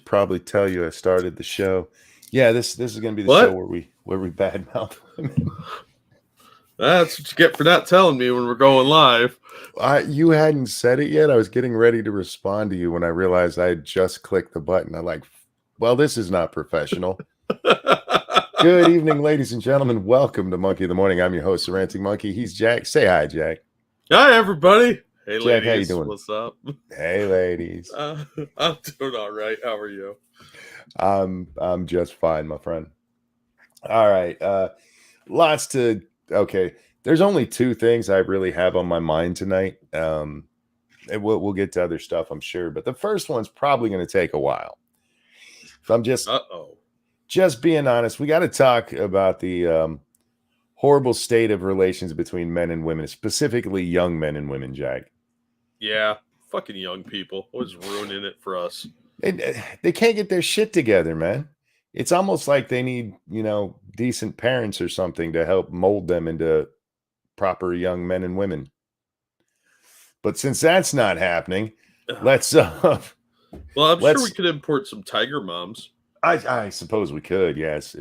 Probably tell you I started the show. Yeah, this is going to be the show What? where we badmouth women. That's what you get for not telling me when we're going live. You hadn't said it yet. I was getting ready to respond to you when I realized I had just clicked the button. I'm like, well, this is not professional. Good evening, ladies and gentlemen. Welcome to Monkey of the Morning. I'm your host, the Ranting Monkey. He's Jack. Say hi, Jack. Hi, everybody. Hey, Jack, ladies. how you doing? What's up? Hey, ladies. I'm doing all right. How are you? I'm just fine, my friend. All right. Lots to okay. There's only two things I really have on my mind tonight. And we'll get to other stuff, I'm sure, but the first one's probably going to take a while. If I'm just being honest, we got to talk about the horrible state of relations between men and women, specifically young men and women, Jack. Yeah, fucking young people always ruining it for us. They can't get their shit together, man. It's almost like they need, decent parents or something to help mold them into proper young men and women. But since that's not happening, let's Well, I'm sure we could import some tiger moms. I suppose we could. Yes,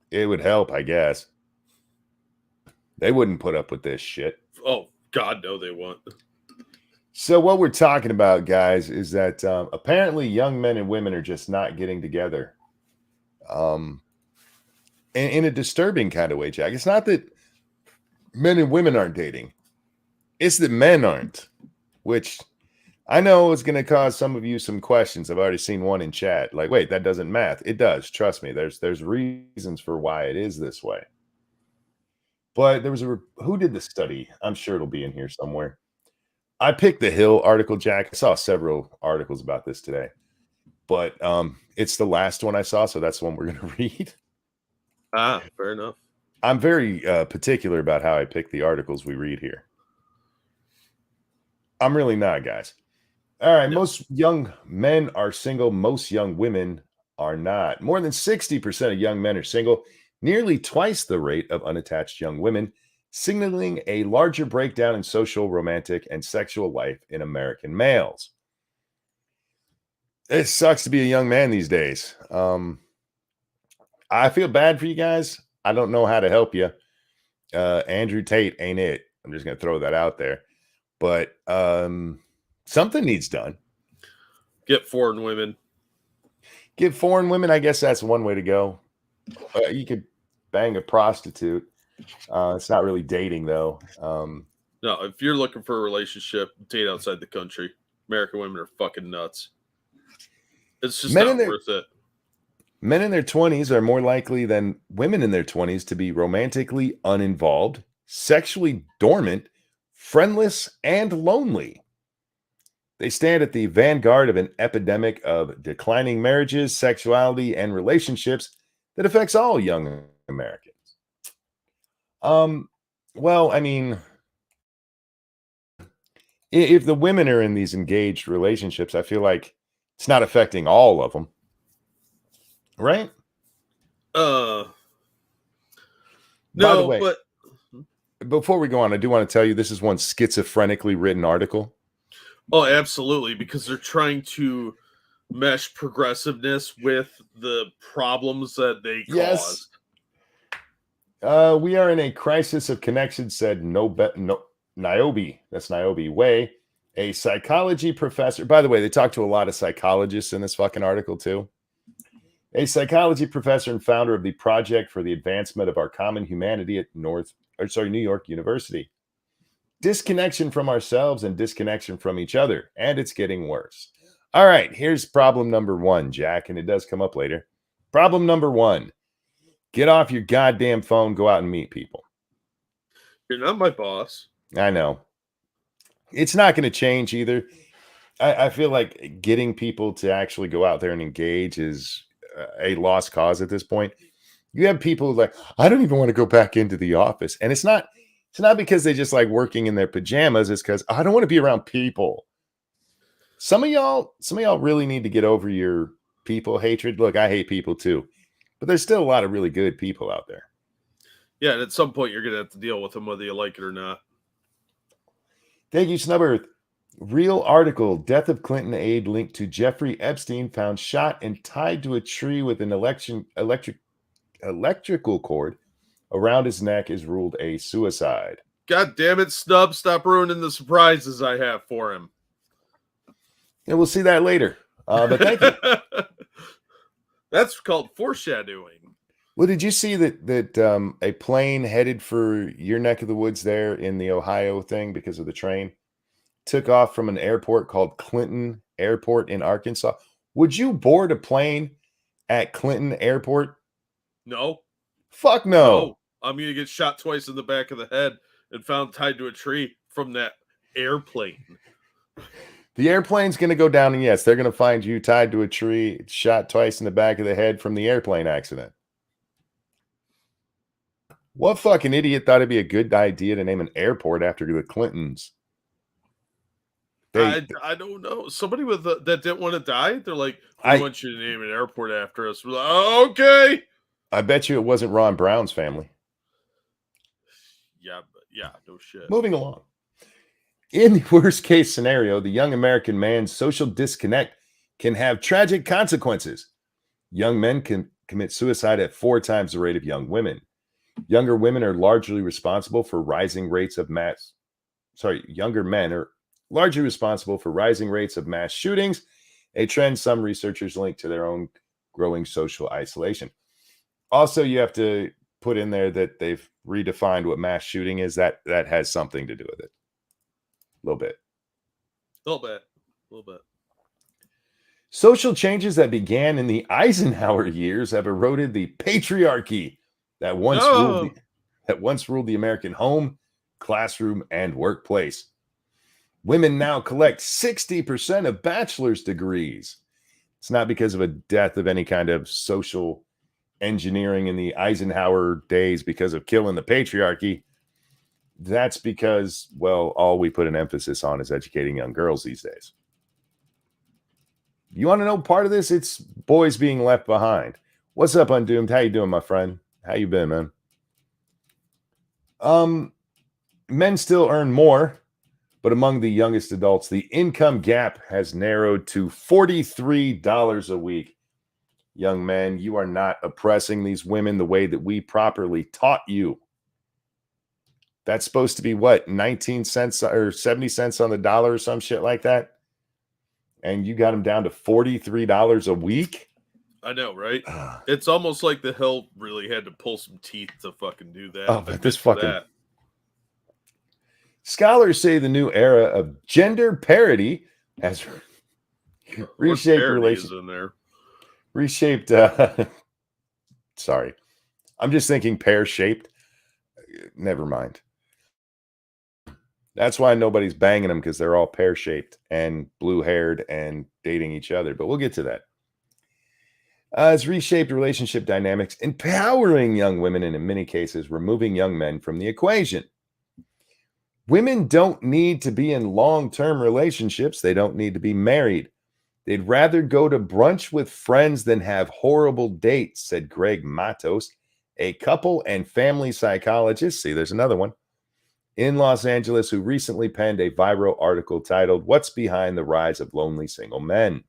it would help, I guess. They wouldn't put up with this shit. Oh God, no, they won't. So what we're talking about, guys, is that apparently young men and women are just not getting together. In a disturbing kind of way, Jack. It's not that men and women aren't dating. It's that men aren't, which I know is going to cause some of you some questions. I've already seen one in chat. Like, wait, that doesn't math. It does. Trust me. There's reasons for why it is this way. But there was who did the study? I'm sure it'll be in here somewhere. I picked the Hill article, Jack. I saw several articles about this today, but it's the last one I saw, so that's the one we're going to read. Fair enough. I'm very particular about how I pick the articles we read here. I'm really not, guys. All right, most young men are single. Most young women are not. More than 60% of young men are single, nearly twice the rate of unattached young women, signaling a larger breakdown in social, romantic, and sexual life in American males. It sucks to be a young man these days. I feel bad for you guys. I don't know how to help you. Andrew Tate ain't it. I'm just going to throw that out there. But something needs done. Get foreign women. I guess that's one way to go. You could bang a prostitute. It's not really dating, though. No, if you're looking for a relationship, date outside the country. American women are fucking nuts. It's just not worth it. Men in their 20s are more likely than women in their 20s to be romantically uninvolved, sexually dormant, friendless, and lonely. They stand at the vanguard of an epidemic of declining marriages, sexuality, and relationships that affects all young Americans. Well, I mean, if the women are in these engaged relationships, I feel like it's not affecting all of them. Right? No, by the way, but before we go on, I do want to tell you this is one schizophrenically written article. Oh, absolutely, because they're trying to mesh progressiveness with the problems that they caused. We are in a crisis of connection, said Niobe. That's Niobe Way, a psychology professor. By the way, they talk to a lot of psychologists in this fucking article too. A psychology professor and founder of the Project for the Advancement of Our Common Humanity at New York University. Disconnection from ourselves and disconnection from each other, and it's getting worse. All right, here's problem number one, Jack, and it does come up later. Problem number one, get off your goddamn phone, go out and meet people. You're not my boss. I know. It's not going to change either. I feel like getting people to actually go out there and engage is a lost cause at this point. You have people like, I don't even want to go back into the office. And it's not because they just like working in their pajamas. It's because I don't want to be around people. Some of y'all really need to get over your people hatred. Look, I hate people too, but there's still a lot of really good people out there. Yeah, and at some point you're going to have to deal with them whether you like it or not. Thank you, Snubbert. Real article. Death of Clinton aide linked to Jeffrey Epstein found shot and tied to a tree with an electrical cord around his neck is ruled a suicide. God damn it, Snub. Stop ruining the surprises I have for him. And we'll see that later. But thank you. That's called foreshadowing. Well, did you see that a plane headed for your neck of the woods there in the Ohio thing because of the train took off from an airport called Clinton Airport in Arkansas? Would you board a plane at Clinton Airport? No. Fuck no. I'm going to get shot twice in the back of the head and found tied to a tree from that airplane. The airplane's going to go down, and yes, they're going to find you tied to a tree, shot twice in the back of the head from the airplane accident. What fucking idiot thought it'd be a good idea to name an airport after the Clintons? I don't know. Somebody that didn't want to die, they're like, we want you to name an airport after us. We're like, oh, okay. I bet you it wasn't Ron Brown's family. Yeah, no shit. Moving along. In the worst case scenario, the young American man's social disconnect can have tragic consequences. Young men can commit suicide at 4 times the rate of young women. Younger women are largely responsible for rising rates of younger men are largely responsible for rising rates of mass shootings, a trend some researchers link to their own growing social isolation. Also, you have to put in there that they've redefined what mass shooting is. That has something to do with it. A little bit. Social changes that began in the Eisenhower years have eroded the patriarchy that once ruled the American home, classroom, and workplace. Women now collect 60% of bachelor's degrees. It's not because of a death of any kind of social engineering in the Eisenhower days because of killing the patriarchy. That's because, well, all we put an emphasis on is educating young girls these days. You want to know part of this? It's boys being left behind. What's up, Undoomed? How you doing, my friend? How you been, man? Men still earn more, but among the youngest adults, the income gap has narrowed to $43 a week. Young men, you are not oppressing these women the way that we properly taught you. That's supposed to be what, 19 cents or 70 cents on the dollar or some shit like that? And you got them down to $43 a week? I know, right? It's almost like the Hill really had to pull some teeth to fucking do that. Oh, but this fucking... Scholars say the new era of gender parity has reshaped relationships. Reshaped. Sorry, I'm just thinking pear-shaped. Never mind. That's why nobody's banging them, because they're all pear-shaped and blue-haired and dating each other. But we'll get to that. It's reshaped relationship dynamics, empowering young women and in many cases removing young men from the equation. Women don't need to be in long-term relationships. They don't need to be married. They'd rather go to brunch with friends than have horrible dates, said Greg Matos, a couple and family psychologist. See, there's another one in Los Angeles who recently penned a viral article titled, "What's Behind the Rise of Lonely Single Men?"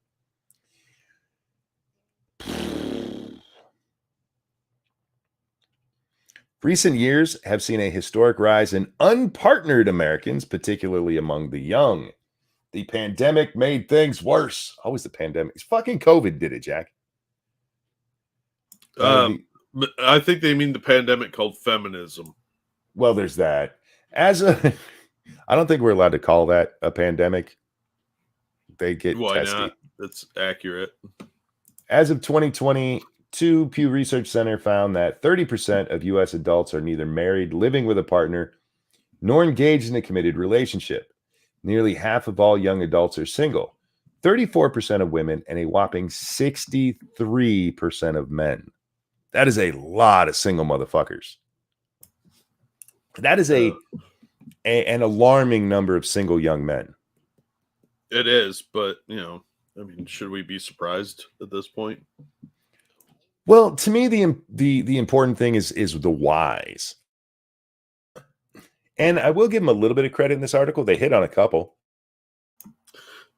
Recent years have seen a historic rise in unpartnered Americans, particularly among the young. The pandemic made things worse. Always the pandemic. Fucking COVID did it, Jack. I think they mean the pandemic called feminism. Well, there's that. I don't think we're allowed to call that a pandemic. They get testy. Not? That's accurate. As of 2022, Pew Research Center found that 30% of U.S. adults are neither married, living with a partner, nor engaged in a committed relationship. Nearly half of all young adults are single, 34% of women, and a whopping 63% of men. That is a lot of single motherfuckers. That is an alarming number of single young men. It is, but, should we be surprised at this point? Well, to me, the important thing is the whys. And I will give them a little bit of credit in this article. They hit on a couple.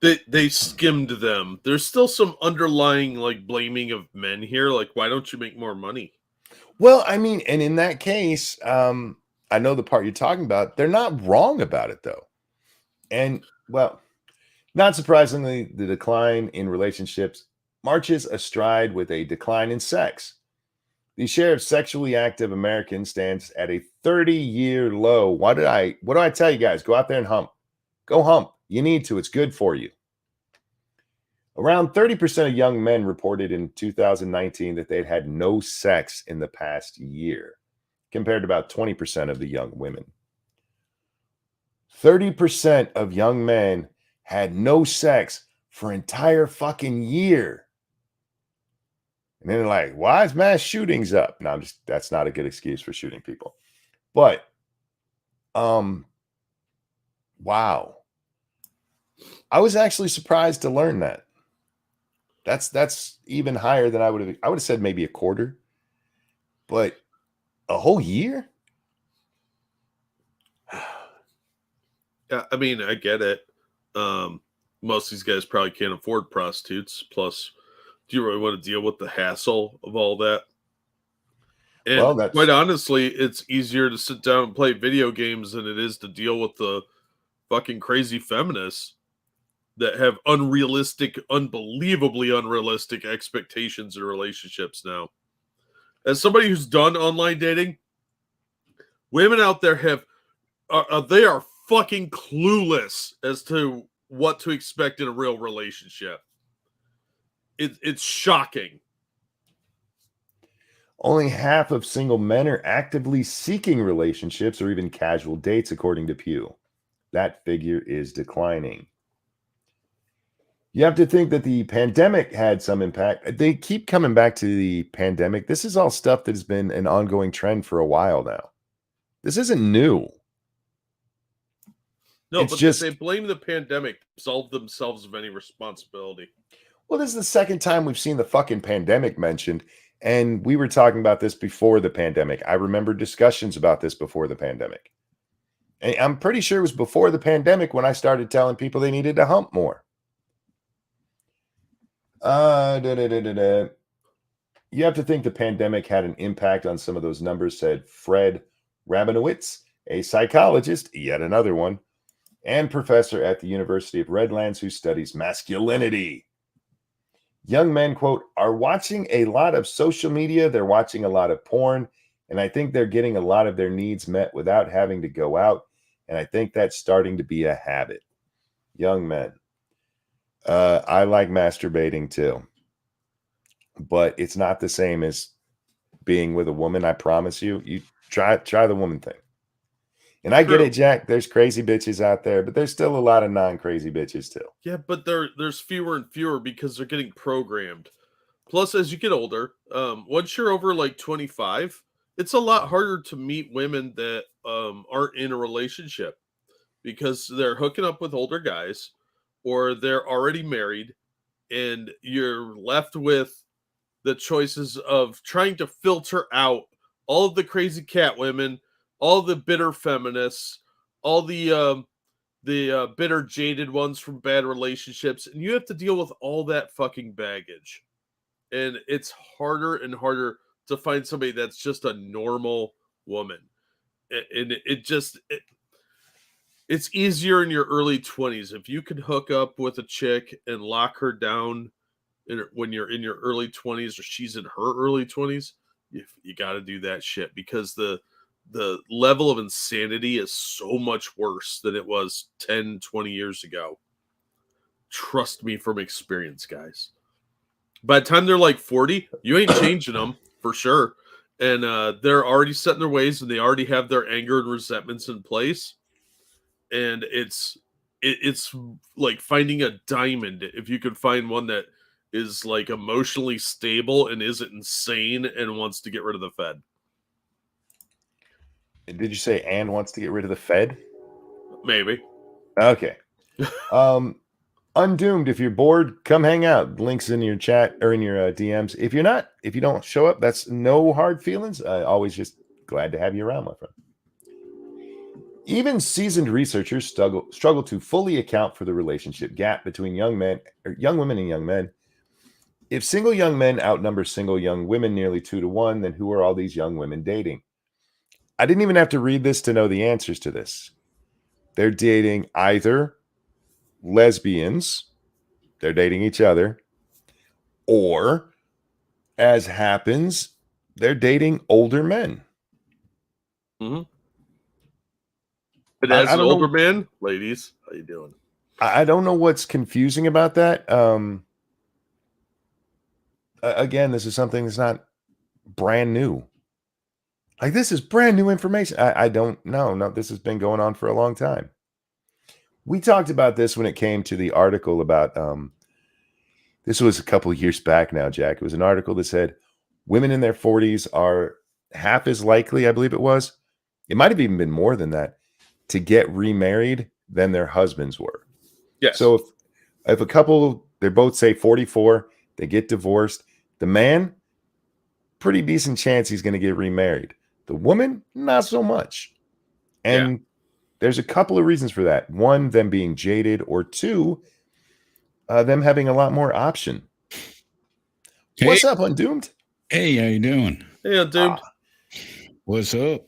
They skimmed them. There's still some underlying like blaming of men here. Like, why don't you make more money? Well, I mean, and in that case, I know the part you're talking about. They're not wrong about it though. And well, not surprisingly, the decline in relationships marches astride with a decline in sex. The share of sexually active Americans stands at a 30-year low. What do I tell you guys? Go out there and hump. Go hump. You need to. It's good for you. Around 30% of young men reported in 2019 that they'd had no sex in the past year, compared to about 20% of the young women. 30% of young men had no sex for an entire fucking year. And then they're like, why is mass shootings up? No, that's not a good excuse for shooting people. But, wow. I was actually surprised to learn that. That's even higher than I would have said maybe a quarter. But a whole year? Yeah, I mean, I get it. Most of these guys probably can't afford prostitutes. Plus, do you really want to deal with the hassle of all that? And Well, quite honestly, it's easier to sit down and play video games than it is to deal with the fucking crazy feminists that have unbelievably unrealistic expectations in relationships now. As somebody who's done online dating, women out there they are fucking clueless as to what to expect in a real relationship. It's shocking. only half of single men are actively seeking relationships or even casual dates, according to Pew. That figure is declining. You have to think that the pandemic had some impact. They keep coming back to the pandemic. This is all stuff that has been an ongoing trend for a while now. This isn't new. No, It's but just, they blame the pandemic, absolve themselves of any responsibility. well, this is the second time we've seen the fucking pandemic mentioned. And we were talking about this before the pandemic. I remember discussions about this before the pandemic. And I'm pretty sure it was before the pandemic when I started telling people they needed to hump more. You have to think the pandemic had an impact on some of those numbers, said Fred Rabinowitz, a psychologist, yet another one, and professor at the University of Redlands who studies masculinity. Young men, quote, are watching a lot of social media. They're watching a lot of porn. And I think they're getting a lot of their needs met without having to go out. And I think that's starting to be a habit. Young men. I like masturbating too. But it's not the same as being with a woman. I promise you. You try the woman thing. And I get it, Jack. There's crazy bitches out there, but there's still a lot of non-crazy bitches too. Yeah, but there's fewer and fewer because they're getting programmed. Plus, as you get older, once you're over like 25, it's a lot harder to meet women that aren't in a relationship because they're hooking up with older guys or they're already married, and you're left with the choices of trying to filter out all of the crazy cat women, all the bitter feminists, all the bitter jaded ones from bad relationships, and you have to deal with all that fucking baggage. And it's harder and harder to find somebody that's just a normal woman. And it's easier in your early 20s if you can hook up with a chick and lock her down when you're in your early 20s or she's in her early 20s. You got to do that shit because the level of insanity is so much worse than it was 10, 20 years ago. Trust me from experience, guys. By the time they're like 40, you ain't changing them for sure. And they're already set in their ways and they already have their anger and resentments in place. And it's like finding a diamond. If you could find one that is like emotionally stable and isn't insane and wants to get rid of the Fed. Did you say Anne wants to get rid of the Fed? Maybe. Okay. Undoomed, if you're bored, come hang out. Links in your chat or in your DMs. If you don't show up, that's no hard feelings. Always just glad to have you around, my friend. Even seasoned researchers struggle to fully account for the relationship gap between young men, or young women and young men. If single young men outnumber single young women nearly 2-1, then who are all these young women dating? I didn't even have to read this to know the answers to this. They're dating either lesbians, they're dating each other, or, as happens, they're dating older men. Mm-hmm. But as I an don't older know. man, ladies, how you doing? I don't know what's confusing about that. Again, this is something that's not brand new. Like, this is brand new information. I don't know. No, this has been going on for a long time. We talked about this when it came to the article about this was a couple of years back now, Jack. It was an article that said women in their 40s are half as likely, I believe it was. It might have even been more than that, to get remarried than their husbands were. Yes. So if a couple, they're both say 44, they get divorced, the man, pretty decent chance he's going to get remarried. The woman, not so much. And there's a couple of reasons for that. One, them being jaded, or two, them having a lot more option. Hey. What's up, Undoomed? Hey, how you doing? Hey, Undoomed. What's up?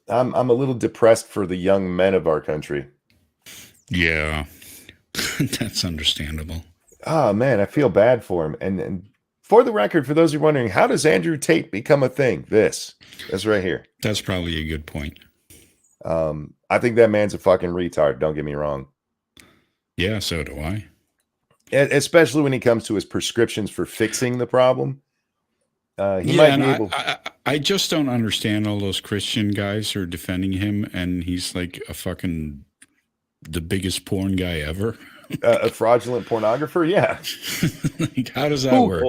I'm a little depressed for the young men of our country. Yeah, that's understandable. Oh, man, I feel bad for him. And for the record, for those who are wondering, how does Andrew Tate become a thing? This right here. That's probably a good point. I think that man's a fucking retard. Don't get me wrong. Yeah, so do I. Especially when he comes to his prescriptions for fixing the problem. He might be able. I just don't understand all those Christian guys who are defending him, and he's like the biggest porn guy ever. A fraudulent pornographer, yeah. Like, how does that work?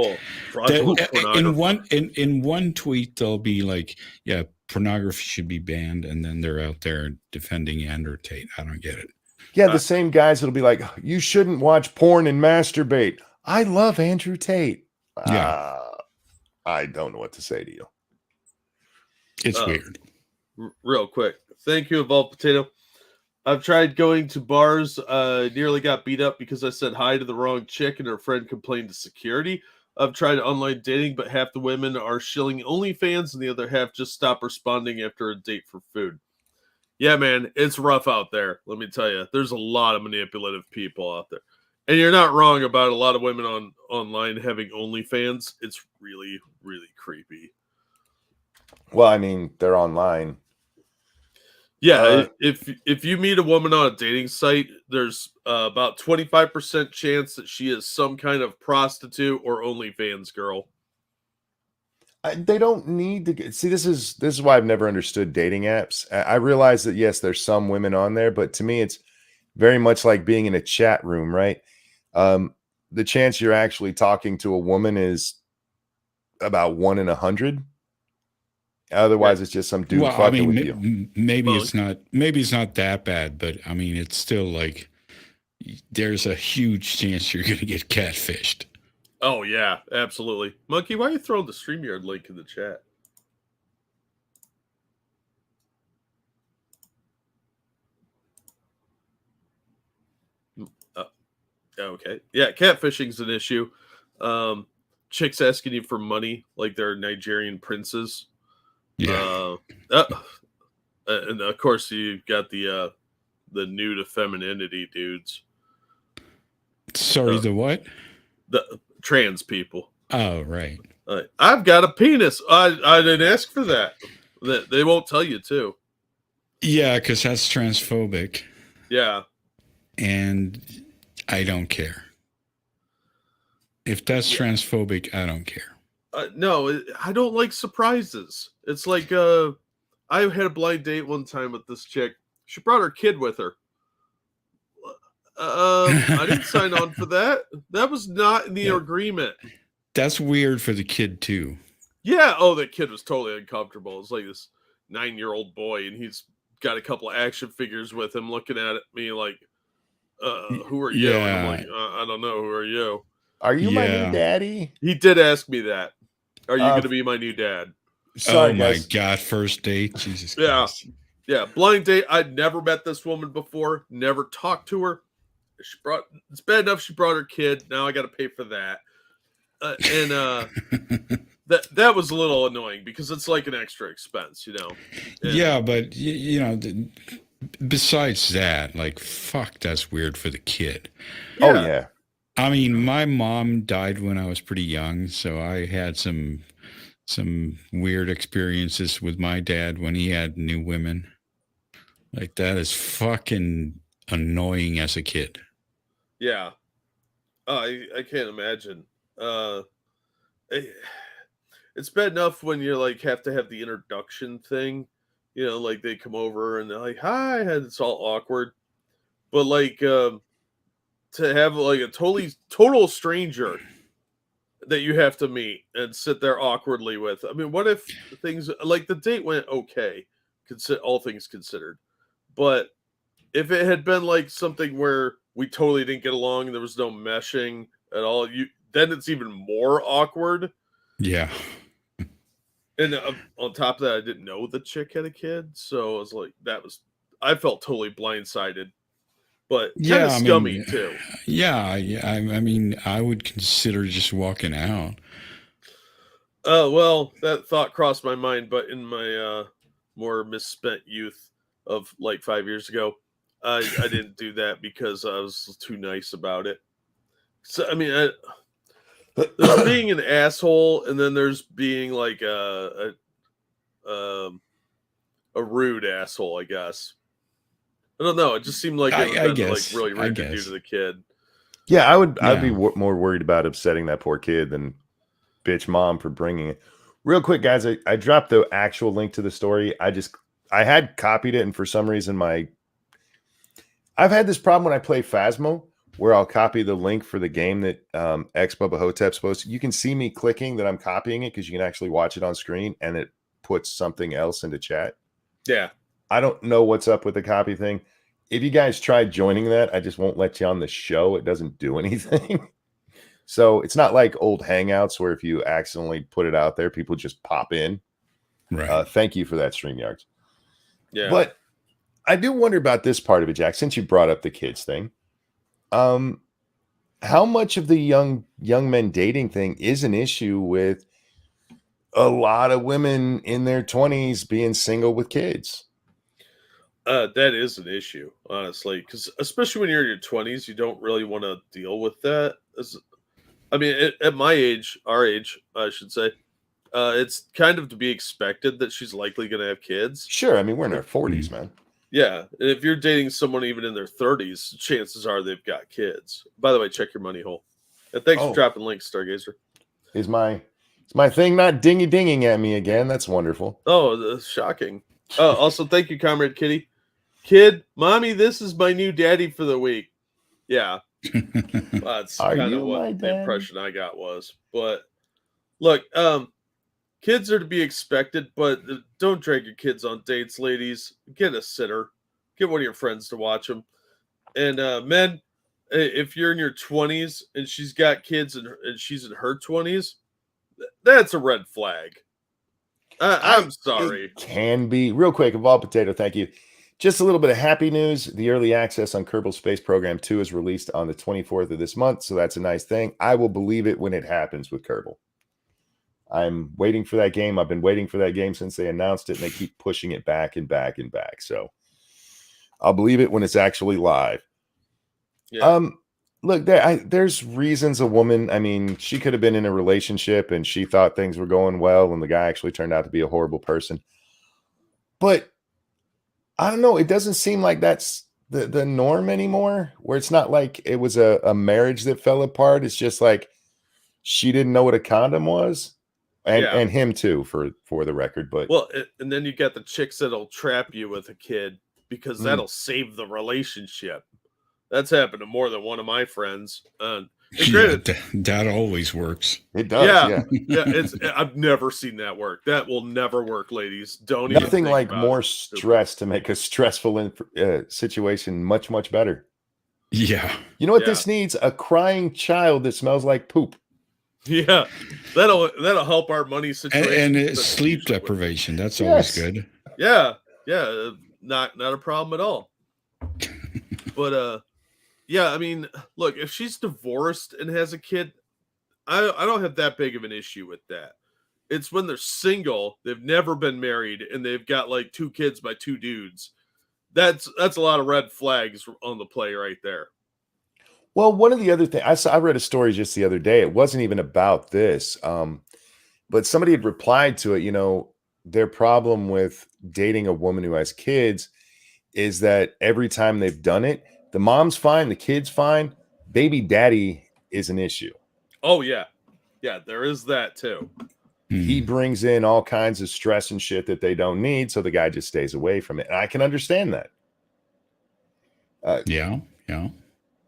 Pornographer. In one tweet, they'll be like, "Yeah, pornography should be banned," and then they're out there defending Andrew Tate. I don't get it. Yeah, the same guys that'll be like, "You shouldn't watch porn and masturbate." I love Andrew Tate. Yeah. I don't know what to say to you. It's weird. Real quick. Thank you, Evolved Potato. I've tried going to bars, nearly got beat up because I said hi to the wrong chick and her friend complained to security. I've tried online dating, but half the women are shilling OnlyFans and the other half just stop responding after a date for food. Yeah, man, it's rough out there. Let me tell you, there's a lot of manipulative people out there. And you're not wrong about a lot of women online having OnlyFans. It's really, really creepy. Well, I mean, they're online. Yeah, if you meet a woman on a dating site, there's about 25% chance that she is some kind of prostitute or OnlyFans girl. They don't need to see. This is why I've never understood dating apps. I realize that yes, there's some women on there, but to me, it's very much like being in a chat room, right? The chance you're actually talking to a woman is about 1 in 100. Otherwise, it's just some dude fucking with you. Maybe it's not that bad, but I mean, it's still like there's a huge chance you're going to get catfished. Oh yeah, absolutely. Monkey, why are you throwing the StreamYard link in the chat? Okay. Yeah, catfishing's an issue. Chicks asking you for money like they're Nigerian princes. Yeah. And of course you got the new to femininity dudes. Sorry, the what? The trans people. Oh, right. I've got a penis. I didn't ask for that. They won't tell you too. Yeah, because that's transphobic. Yeah. And I don't care. If that's transphobic, I don't care. No, I don't like surprises. It's like I had a blind date one time with this chick. She brought her kid with her. I didn't sign on for that. That was not in the agreement. That's weird for the kid too. Yeah. Oh, that kid was totally uncomfortable. It's like this 9-year-old boy, and he's got a couple of action figures with him, looking at me like, "Who are you?" Yeah. And I'm like, "I don't know. Who are you?" Are you my new daddy? He did ask me that. Are you going to be my new dad? Sorry, oh my guys. God! First date, Jesus Yeah. Christ. Yeah, blind date. I'd never met this woman before, never talked to her. It's bad enough she brought her kid. Now I got to pay for that. That was a little annoying because it's like an extra expense, you know. And, yeah, but you know, besides that, like, fuck, that's weird for the kid. Oh yeah. I mean, my mom died when I was pretty young, so I had some weird experiences with my dad when he had new women. Like, that is fucking annoying as a kid. Yeah. I can't imagine. It's bad enough when you like have to have the introduction thing, you know, like they come over and they're like, "Hi," and it's all awkward. But like to have like a total stranger that you have to meet and sit there awkwardly with. I mean, what if things like the date went okay, all things considered, but if it had been like something where we totally didn't get along and there was no meshing at all, then it's even more awkward. Yeah. And on top of that, I didn't know the chick had a kid, so I was like, I felt totally blindsided, but kind of scummy too. Yeah, I mean, I would consider just walking out. Well, that thought crossed my mind, but in my more misspent youth of like 5 years ago, I didn't do that because I was too nice about it. So I mean, there's being an asshole, and then there's being like a rude asshole, I guess. I don't know. It just seemed like it would be like really rude to do to the kid. Yeah, I'd be more worried about upsetting that poor kid than bitch mom for bringing it. Real quick, guys, I dropped the actual link to the story. I had copied it, and for some reason I've had this problem when I play Phasmo, where I'll copy the link for the game that X Bubba Hotep's posted. You can see me clicking that I'm copying it because you can actually watch it on screen, and it puts something else into chat. Yeah. I don't know what's up with the copy thing. If you guys tried joining that, I just won't let you on the show. It doesn't do anything. So it's not like old Hangouts where if you accidentally put it out there, people just pop in. Right. Thank you for that, StreamYards. Yeah. But I do wonder about this part of it, Jack, since you brought up the kids thing. How much of the young men dating thing is an issue with a lot of women in their 20s being single with kids? That is an issue, honestly, because especially when you're in your 20s, you don't really want to deal with that. I mean, at my age, our age, I should say, it's kind of to be expected that she's likely going to have kids. Sure. I mean, we're in our 40s, man. Yeah. And if you're dating someone even in their 30s, chances are they've got kids. By the way, check your money hole. And thanks for dropping links, Stargazer. Is my thing not dinging at me again? That's wonderful. Oh, that's shocking. Also, thank you, Comrade Kitty. Kid, mommy, this is my new daddy for the week. Yeah. That's kind of what the impression I got was. But look, kids are to be expected, but don't drag your kids on dates, ladies. Get a sitter. Get one of your friends to watch them. And men, if you're in your 20s and she's got kids and she's in her 20s, that's a red flag. I'm sorry. It can be. Real quick, Evolved Potato, thank you. Just a little bit of happy news. The early access on Kerbal Space Program 2 is released on the 24th of this month, so that's a nice thing. I will believe it when it happens with Kerbal. I'm waiting for that game. I've been waiting for that game since they announced it, and they keep pushing it back and back and back. So I'll believe it when it's actually live. Yeah. Look, there's reasons a woman, I mean, she could have been in a relationship and she thought things were going well, and the guy actually turned out to be a horrible person. But I don't know. It doesn't seem like that's the norm anymore, where it's not like it was a marriage that fell apart. It's just like she didn't know what a condom was. And him too, for the record. But well, and then you got the chicks that'll trap you with a kid because that'll save the relationship. That's happened to more than one of my friends. That always works. It does. Yeah. I've never seen that work. That will never work, ladies. Don't Nothing even like more stress to make a stressful situation much, much better. Yeah. You know what this needs? A crying child that smells like poop. Yeah, that'll help our money situation. And sleep deprivation. That's always good. Yeah. not a problem at all. But yeah, I mean, look, if she's divorced and has a kid, I don't have that big of an issue with that. It's when they're single, they've never been married, and they've got like 2 kids by 2 dudes. That's a lot of red flags on the play right there. Well, one of the other things I read a story just the other day. It wasn't even about this, but somebody had replied to it. You know, their problem with dating a woman who has kids is that every time they've done it, the mom's fine, the kid's fine, baby daddy is an issue. Oh yeah, yeah, there is that too. He brings in all kinds of stress and shit that they don't need, so the guy just stays away from it. And I can understand that. Yeah.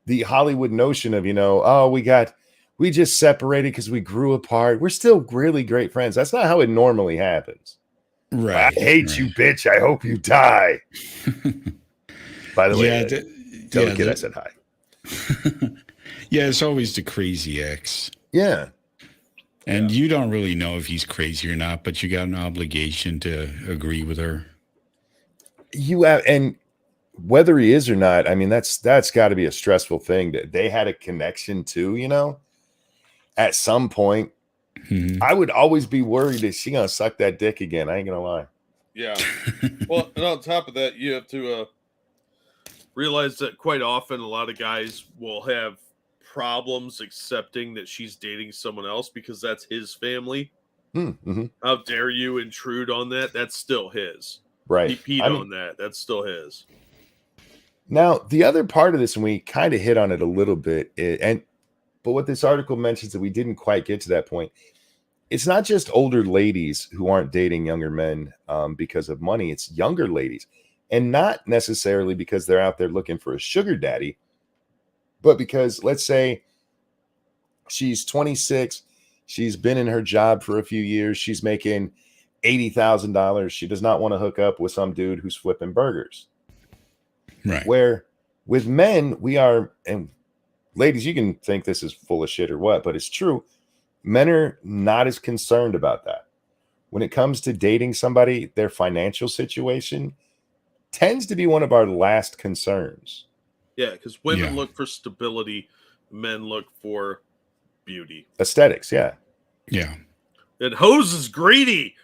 The Hollywood notion of, you know, oh, we just separated because we grew apart. We're still really great friends. That's not how it normally happens. Right. I hate you, bitch. I hope you die. By the way, tell the kid I said hi. Yeah, it's always the crazy ex. Yeah. And you don't really know if he's crazy or not, but you got an obligation to agree with her. You have, and whether he is or not, I mean, that's got to be a stressful thing. That they had a connection too, you know, at some point. Mm-hmm. I would always be worried that she gonna suck that dick again. I ain't gonna lie. Yeah. Well, and on top of that, you have to realize that quite often a lot of guys will have problems accepting that she's dating someone else because that's his family. Mm-hmm. How dare you intrude on that? That's still his. Right. He peed on that. That's still his. Now, the other part of this, and we kind of hit on it a little bit, but what this article mentions that we didn't quite get to that point, it's not just older ladies who aren't dating younger men because of money. It's younger ladies, and not necessarily because they're out there looking for a sugar daddy, but because, let's say, she's 26, she's been in her job for a few years, she's making $80,000. She does not want to hook up with some dude who's flipping burgers. Right. Where with men, we are, and ladies, you can think this is full of shit or what, but it's true. Men are not as concerned about that. When it comes to dating somebody, their financial situation tends to be one of our last concerns. Yeah, because women look for stability, men look for beauty. Aesthetics, yeah. Yeah. And hoes is greedy.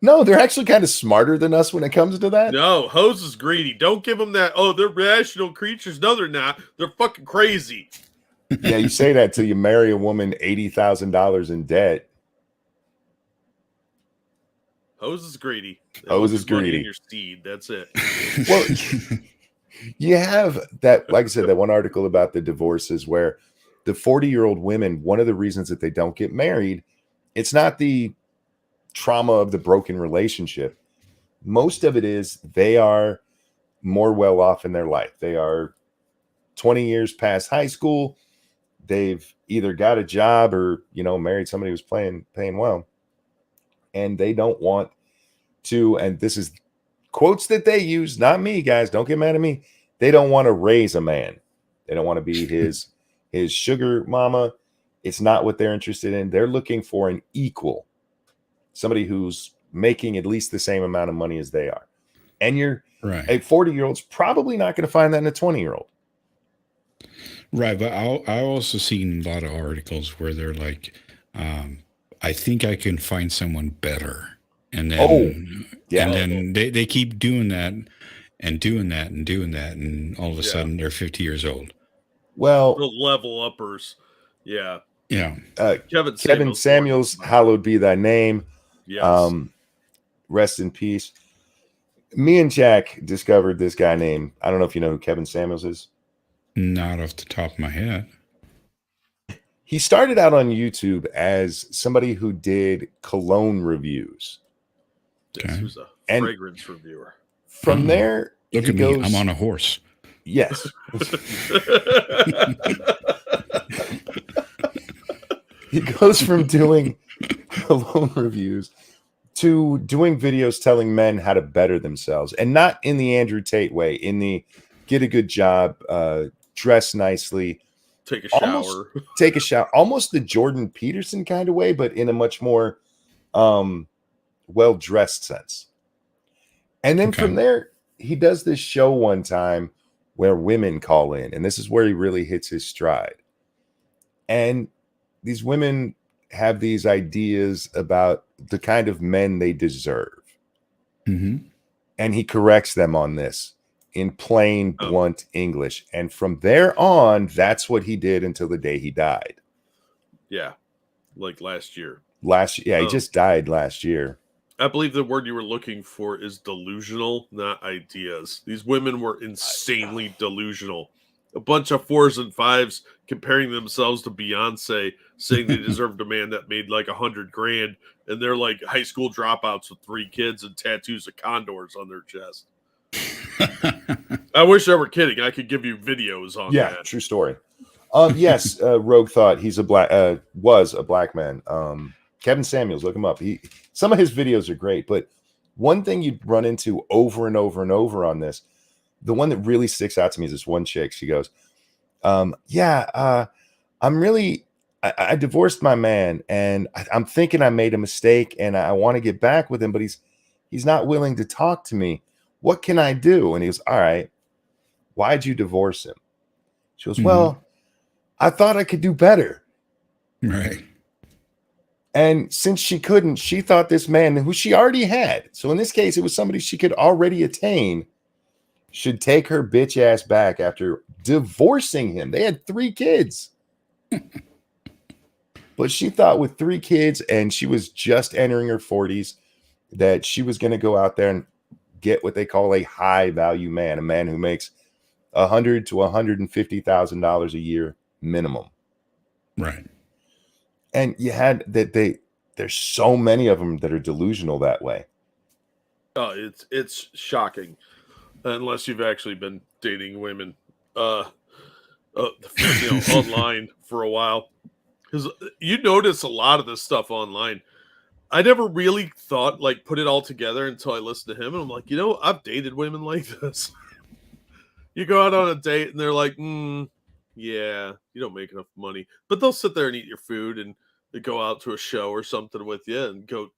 No, they're actually kind of smarter than us when it comes to that. No, hoes is greedy. Don't give them that. Oh, they're rational creatures. No, they're not. They're fucking crazy. Yeah, you say that till you marry a woman $80,000 in debt. Hoes is greedy. Hoes is greedy. In your seed. That's it. Well, you have that, like I said, that one article about the divorces where the 40-year-old women, one of the reasons that they don't get married, it's not the trauma of the broken relationship. Most of it is they are more well off in their life. They are 20 years past high school. They've either got a job or, you know, married somebody who's paying well. And they don't want to, and this is quotes that they use, not me, guys, don't get mad at me. They don't want to raise a man. They don't want to be his sugar mama. It's not what they're interested in. They're looking for an equal, somebody who's making at least the same amount of money as they are. And you're right. A 40-year-old's probably not going to find that in a 20-year-old. Right. But I also seen a lot of articles where they're like, I think I can find someone better. And then, and then they keep doing that and doing that and doing that. And all of a sudden they're 50 years old. Well, the level uppers. Yeah. Yeah. Kevin Samuels, hallowed be thy name. Yes. Rest in peace. Me and Jack discovered this guy named, I don't know if you know who Kevin Samuels is. Not off the top of my head. He started out on YouTube as somebody who did cologne reviews. This was a fragrance reviewer. From there, look at me. I'm on a horse. Yes. He goes from doing cologne reviews to doing videos telling men how to better themselves, and not in the Andrew Tate way, in the get a good job, dress nicely, take a shower, almost the Jordan Peterson kind of way, but in a much more well-dressed sense. And then Okay. from there, he does this show one time where women call in, and this is where he really hits his stride. And these women have these ideas about the kind of men they deserve. Mm-hmm. And he corrects them on this in plain, Oh. blunt English. And from there on, that's what he did until the day he died. Yeah, like last year. He just died last year. I believe the word you were looking for is delusional, not ideas. These women were insanely delusional. A bunch of 4s and 5s comparing themselves to Beyonce, saying they deserved a man that made like $100,000, and they're like high school dropouts with 3 kids and tattoos of condors on their chest. I wish I were kidding. I could give you videos on that. True story. Yes, Rogue thought was a black man. Kevin Samuels, look him up. Some of his videos are great, but one thing you run into over and over and over on this, the one that really sticks out to me is this one chick. She goes, I divorced my man, and I'm thinking I made a mistake, and I want to get back with him, but he's not willing to talk to me. What can I do? And he goes, all right, why'd you divorce him? She goes, well, I thought I could do better. Right. And since she couldn't, she thought this man who she already had, so in this case, it was somebody she could already attain, should take her bitch ass back after divorcing him. They had 3 kids. But she thought with 3 kids, and she was just entering her 40s, that she was going to go out there and get what they call a high value man, a man who makes $100,000 to $150,000 a year minimum. Right. And you had that there's so many of them that are delusional that way. Oh, it's shocking, unless you've actually been dating women, online for a while, because you notice a lot of this stuff online. I never really thought, like, put it all together until I listened to him, and I'm like, I've dated women like this. You go out on a date, and they're like, yeah, you don't make enough money, but they'll sit there and eat your food, and they go out to a show or something with you, and go,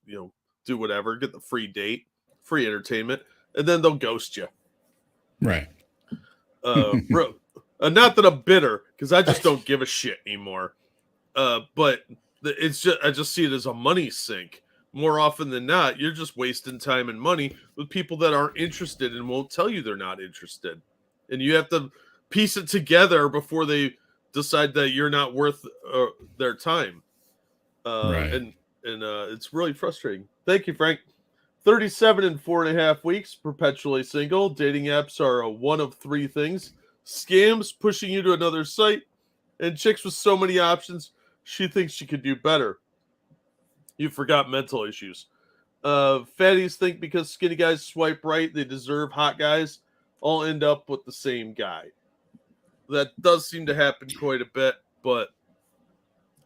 do whatever, get the free date, free entertainment, and then they'll ghost you. Right. Bro, not that I'm bitter, because I just don't give a shit anymore. But it's just, I just see it as a money sink. More often than not, you're just wasting time and money with people that aren't interested and won't tell you they're not interested. And you have to piece it together before they decide that you're not worth their time. Right. And it's really frustrating. Thank you, Frank. 37 and 4.5 weeks, perpetually single. Dating apps are one of 3 things: scams, pushing you to another site, and chicks with so many options, she thinks she could do better. You forgot mental issues. Fatties think because skinny guys swipe right, they deserve hot guys. All end up with the same guy. That does seem to happen quite a bit, but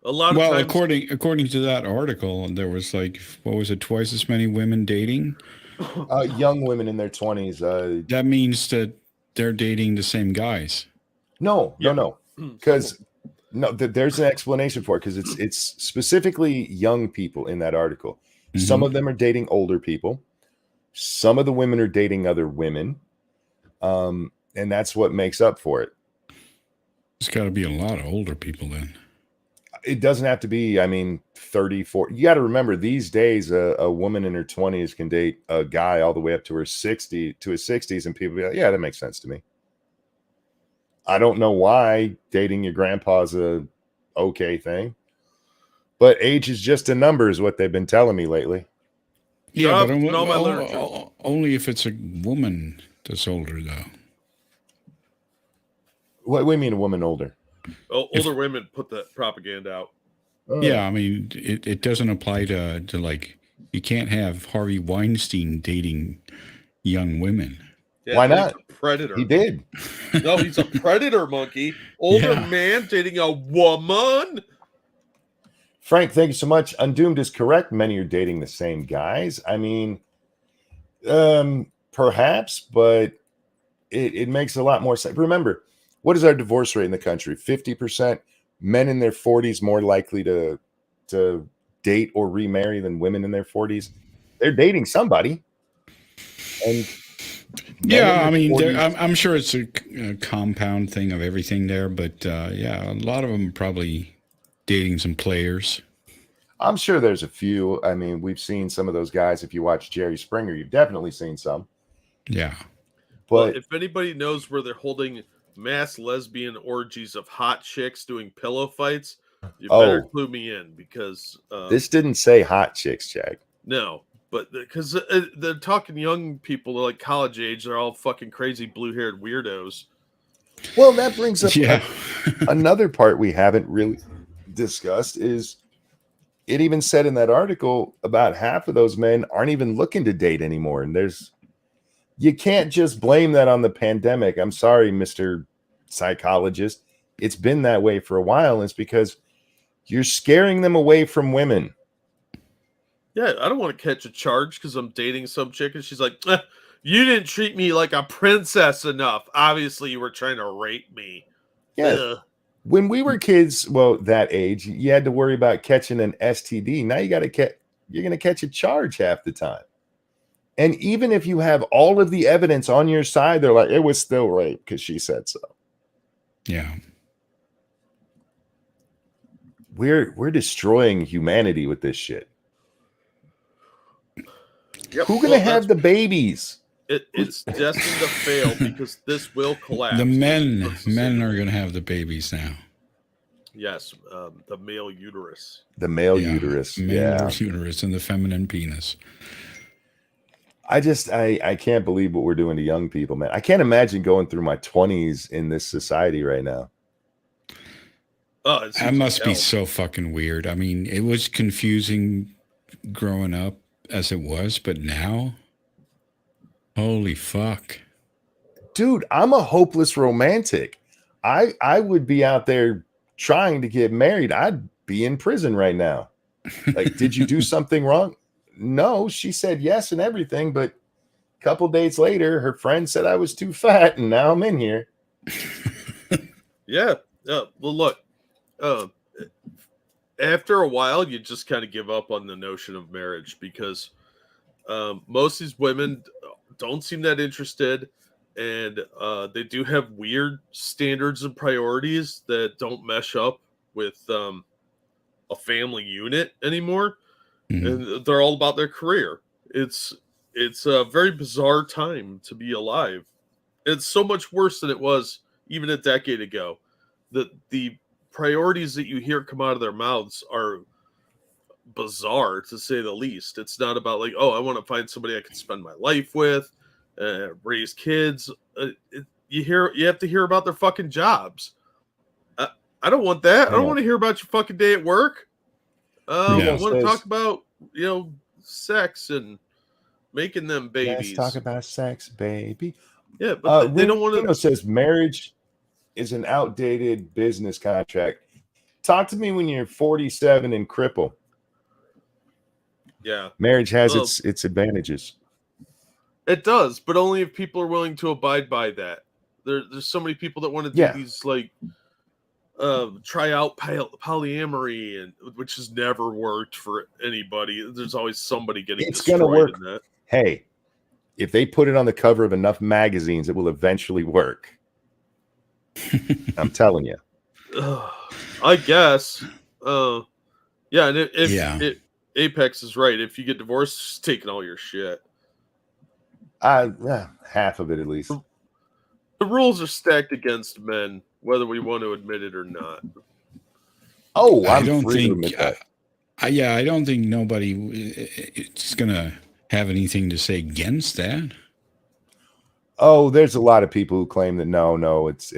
a lot of times... according to that article, there was like, what was it, twice as many women dating? Young women in their 20s. That means that they're dating the same guys. No. Because there's an explanation for it, because it's specifically young people in that article. Mm-hmm. Some of them are dating older people. Some of the women are dating other women. And that's what makes up for it. There's got to be a lot of older people then. It doesn't have to be, 30, 40. You got to remember, these days, a woman in her 20s can date a guy all the way up to his 60s, and people be like, yeah, that makes sense to me. I don't know why dating your grandpa's a okay thing, but age is just a number, is what they've been telling me lately. Yeah, but only if it's a woman that's older, though. What do you mean, a woman older? Older women put that propaganda out. Yeah, it doesn't apply to like, you can't have Harvey Weinstein dating young women. Yeah, why not? He's a predator. He did. No, he's a predator, monkey. Older man dating a woman. Frank, thank you so much. Undoomed is correct. Many are dating the same guys. Perhaps, but it makes a lot more sense. Remember, what is our divorce rate in the country? 50%. Men in their 40s more likely to date or remarry than women in their 40s. They're dating somebody. And Yeah, I mean, 40s, I'm sure it's a compound thing of everything there, but yeah, a lot of them probably dating some players. I'm sure there's a few. I mean, we've seen some of those guys. If you watch Jerry Springer, you've definitely seen some. Yeah. Well, But if anybody knows where they're holding mass lesbian orgies of hot chicks doing pillow fights, you better clue me in because this didn't say hot chicks, Jack. no, but because they're talking young people, they're like college age, they're all fucking crazy blue-haired weirdos. Well, that brings up Yeah. another part we haven't really discussed is it even said in that article about half of those men aren't even looking to date anymore. And you can't just blame that on the pandemic. I'm sorry, Mr. Psychologist. It's been that way for a while. And it's because you're scaring them away from women. Yeah, I don't want to catch a charge because I'm dating some chick and she's like, you didn't treat me like a princess enough. Obviously, you were trying to rape me. Yeah. Ugh. When we were kids, well, that age, you had to worry about catching an STD. Now you're going to catch a charge half the time. And even if you have all of the evidence on your side, they're like, it was still rape because she said so. Yeah. We're destroying humanity with this shit. Yep. Who's gonna have the babies? It's destined to fail because this will collapse. The men are going to have the babies now. Yes, the male uterus. The male uterus. Male uterus and the feminine penis. I can't believe what we're doing to young people, man. I can't imagine going through my 20s in this society right now. Oh, that must be so fucking weird. I mean, it was confusing growing up as it was, but now, holy fuck. Dude, I'm a hopeless romantic. I would be out there trying to get married. I'd be in prison right now. Like, did you do something wrong? No, she said yes and everything, but a couple days later, her friend said I was too fat, and now I'm in here. Yeah. Well, look, after a while, you just kind of give up on the notion of marriage because most of these women don't seem that interested, and they do have weird standards and priorities that don't mesh up with a family unit anymore. And they're all about their career. It's a very bizarre time to be alive. It's so much worse than it was even a decade ago. The priorities that you hear come out of their mouths are bizarre, to say the least. It's not about like, oh, I want to find somebody I can spend my life with, raise kids. You have to hear about their fucking jobs. I don't want that. I don't want to hear about your fucking day at work. I want to talk about, sex and making them babies. Let's talk about sex, baby. Yeah, but they don't want to. Says marriage is an outdated business contract. Talk to me when you're 47 and cripple. Yeah, marriage has its advantages. It does, but only if people are willing to abide by that. There's so many people that want to do these like. Try out polyamory, and which has never worked for anybody. There's always somebody getting destroyed gonna work. In that. Hey, if they put it on the cover of enough magazines, it will eventually work. I'm telling you. I guess. Yeah, and if Apex is right, if you get divorced, it's taking all your shit. Half of it at least. The rules are stacked against men, whether we want to admit it or not. Oh, I don't think nobody is going to have anything to say against that. Oh, there's a lot of people who claim that no, it's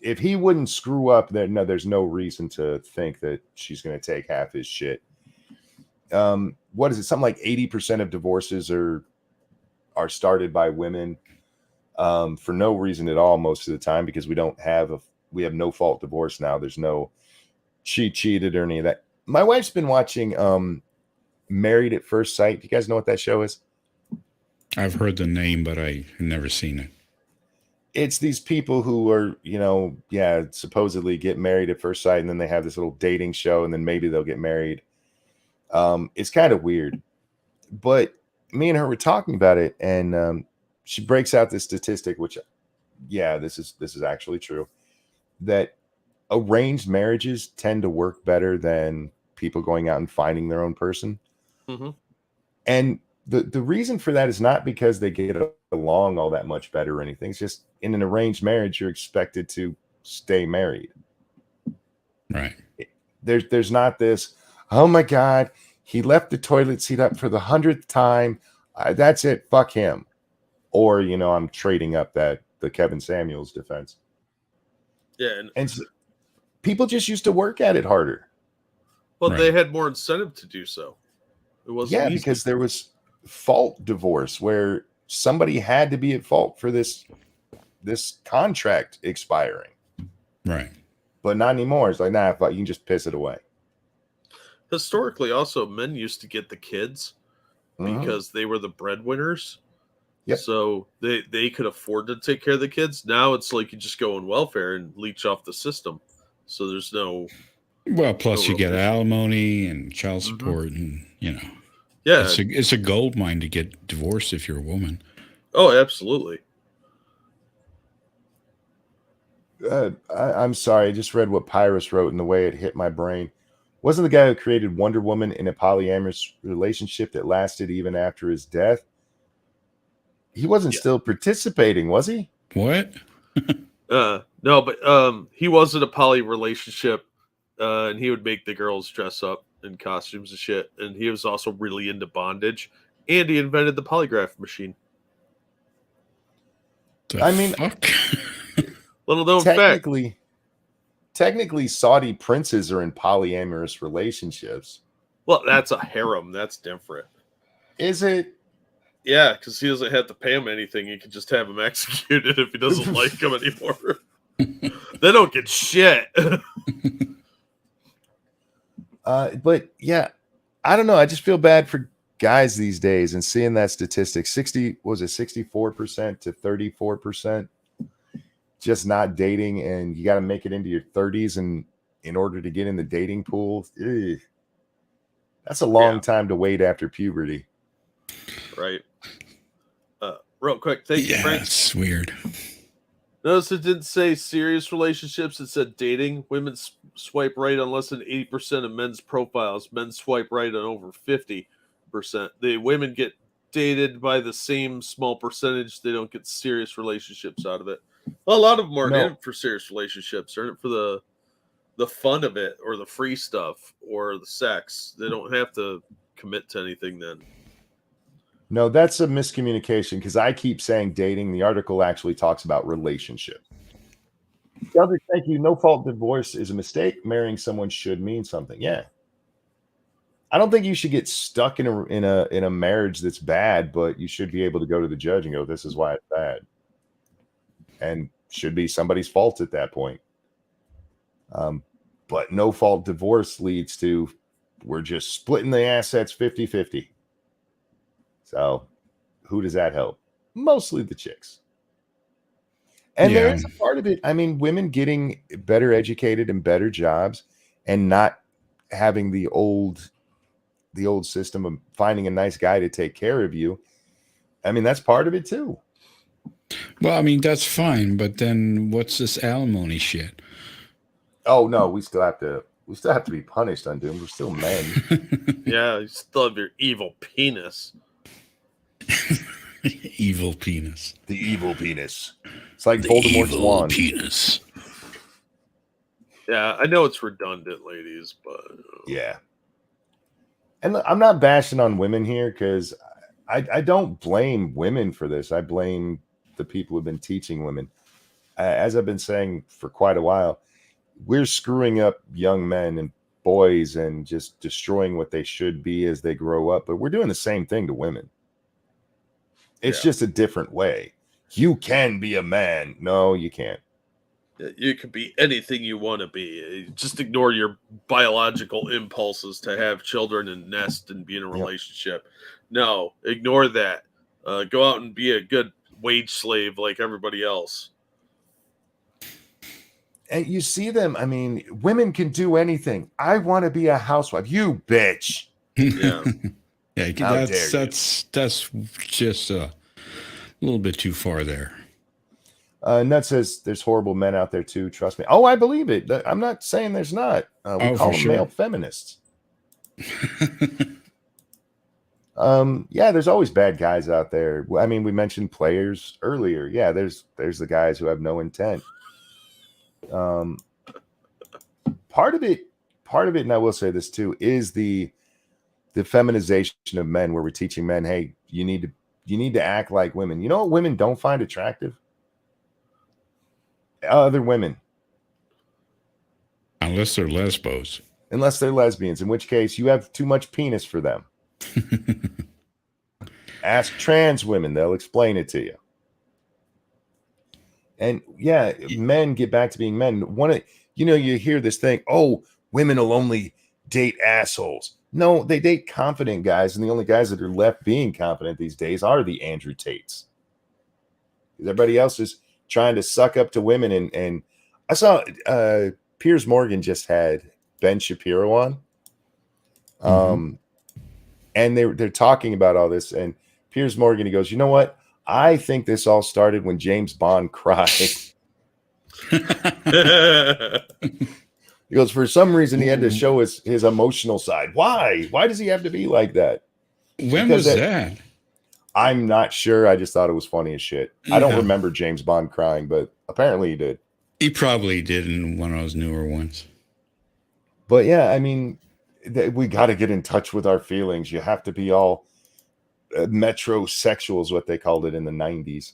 if he wouldn't screw up, there's no reason to think that she's going to take half his shit. What is it? Something like 80% of divorces are started by women. For no reason at all most of the time, because we have no fault divorce now. There's no she cheated or any of that. My wife's been watching Married at First Sight. Do you guys know what that show is? I've heard the name, but I've never seen it. It's these people who are, supposedly get married at first sight, and then they have this little dating show, and then maybe they'll get married. It's kind of weird. But me and her were talking about it, and she breaks out this statistic, which, yeah, this is actually true, that arranged marriages tend to work better than people going out and finding their own person. Mm-hmm. And the reason for that is not because they get along all that much better or anything. It's just in an arranged marriage, you're expected to stay married. Right. There's not this, oh my God, he left the toilet seat up for the 100th time. That's it. Fuck him. Or, I'm trading up the Kevin Samuels defense. Yeah. And so people just used to work at it harder. Well, Right. they had more incentive to do so. It wasn't easy. Because there was fault divorce where somebody had to be at fault for this contract expiring. Right. But not anymore. It's like, nah, fuck, you can just piss it away. Historically, also, men used to get the kids because they were the breadwinners. Yep. So they could afford to take care of the kids. Now it's like you just go on welfare and leech off the system. So there's no... Well, plus no you get real- alimony and child support, and Yeah. it's a gold mine to get divorced if you're a woman. Oh, absolutely. I'm sorry. I just read what Pyrus wrote and the way it hit my brain. Wasn't the guy who created Wonder Woman in a polyamorous relationship that lasted even after his death? He wasn't still participating, was he? What? No, but he was in a poly relationship, and he would make the girls dress up in costumes and shit. And he was also really into bondage, and he invented the polygraph machine. Fuck? Little known fact. Technically, Saudi princes are in polyamorous relationships. Well, that's a harem. That's different. Is it? Yeah, because he doesn't have to pay him anything. He can just have him executed if he doesn't like him anymore. They don't get shit. But yeah, I don't know. I just feel bad for guys these days and seeing that statistic 64% to 34% just not dating, and you got to make it into your 30s and in order to get in the dating pool. Ugh. That's a long time to wait after puberty. Right. Real quick, thank you, Frank. It's weird. Notice it didn't say serious relationships. It said dating. Women swipe right on less than 80% of men's profiles. Men swipe right on over 50%. The women get dated by the same small percentage. They don't get serious relationships out of it. Well, a lot of them aren't in it for serious relationships. They're in it for the fun of it, or the free stuff, or the sex. They don't have to commit to anything then. No, that's a miscommunication because I keep saying dating. The article actually talks about relationship. Douglas, thank you. No fault divorce is a mistake. Marrying someone should mean something. Yeah. I don't think you should get stuck in a marriage that's bad, but you should be able to go to the judge and go, this is why it's bad. And should be somebody's fault at that point. But no fault divorce leads to we're just splitting the assets 50-50. So who does that help? Mostly the chicks. And there is a part of it. I mean, women getting better educated and better jobs and not having the old system of finding a nice guy to take care of you. I mean, that's part of it too. Well, I mean, that's fine, but then what's this alimony shit? Oh no, we still have to be punished on Doom. We're still men. Yeah, you still have your evil penis. Evil penis. The evil penis. It's like Voldemort's wand. Penis. Yeah, I know it's redundant, ladies, but yeah. And look, I'm not bashing on women here because I don't blame women for this. I blame the people who've been teaching women. As I've been saying for quite a while, we're screwing up young men and boys and just destroying what they should be as they grow up. But we're doing the same thing to women. It's just a different way. You can be a man. No, you can't. You could be anything you want to be. Just ignore your biological impulses to have children and nest and be in a relationship. No, ignore that. Go out and be a good wage slave like everybody else. And you see them. I mean, women can do anything. I want to be a housewife. You bitch. Yeah. Yeah, How dare you. that's just a little bit too far there. Nut says there's horrible men out there too. Trust me. Oh, I believe it. I'm not saying there's not. We call for them sure. male feminists. Yeah, there's always bad guys out there. I mean, we mentioned players earlier. Yeah, there's the guys who have no intent. Part of it, and I will say this too, is the feminization of men, where we're teaching men, hey, you need to act like women. You know what women don't find attractive? Other women. Unless they're lesbos. Unless they're lesbians, in which case you have too much penis for them. Ask trans women, they'll explain it to you. And yeah, men get back to being men. You hear this thing, oh, women will only date assholes. No, they date confident guys, and the only guys that are left being confident these days are the Andrew Tates. Everybody else is trying to suck up to women, and I saw Piers Morgan just had Ben Shapiro on. And they're talking about all this, and Piers Morgan, he goes, you know what? I think this all started when James Bond cried. He goes, for some reason, he had to show his emotional side. Why? Why does he have to be like that? When was that? I'm not sure. I just thought it was funny as shit. Yeah. I don't remember James Bond crying, but apparently he did. He probably did in one of those newer ones. But yeah, I mean, we got to get in touch with our feelings. You have to be all metrosexual is what they called it in the 90s.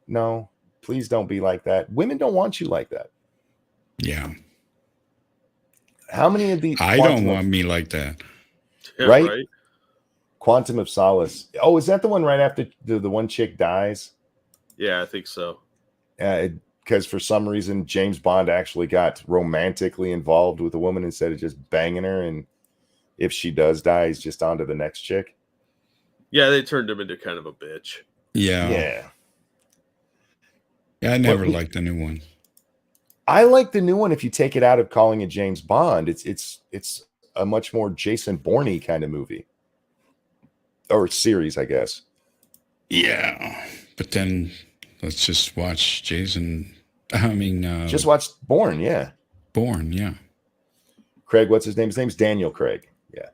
No, please don't be like that. Women don't want you like that. Yeah. How many of these? I don't want me like that. Yeah, right? Quantum of Solace. Oh, is that the one right after the one chick dies? Yeah, I think so. Because for some reason, James Bond actually got romantically involved with a woman instead of just banging her. And if she does die, he's just on to the next chick. Yeah, they turned him into kind of a bitch. Yeah, I never liked the new one. I like the new one if you take it out of calling it James Bond. It's a much more Jason Bourne kind of movie. Or series, I guess. Yeah. But then let's just watch Jason. Just watch Bourne, yeah. Bourne, yeah. Craig, what's his name? His name's Daniel Craig. Yeah.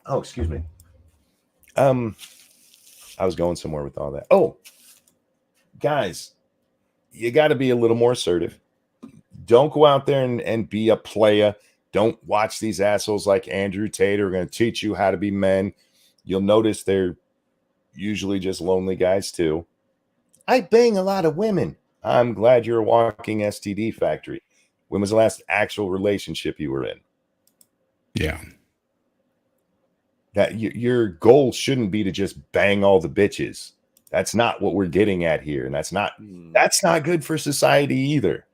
Oh, excuse me. I was going somewhere with all that. Oh, guys, you got to be a little more assertive. Don't go out there and be a playa. Don't watch these assholes like Andrew Tate who are going to teach you how to be men. You'll notice they're usually just lonely guys too. I bang a lot of women. I'm glad you're a walking STD factory. When was the last actual relationship you were in? Yeah. That your goal shouldn't be to just bang all the bitches. That's not what we're getting at here. And that's not good for society either.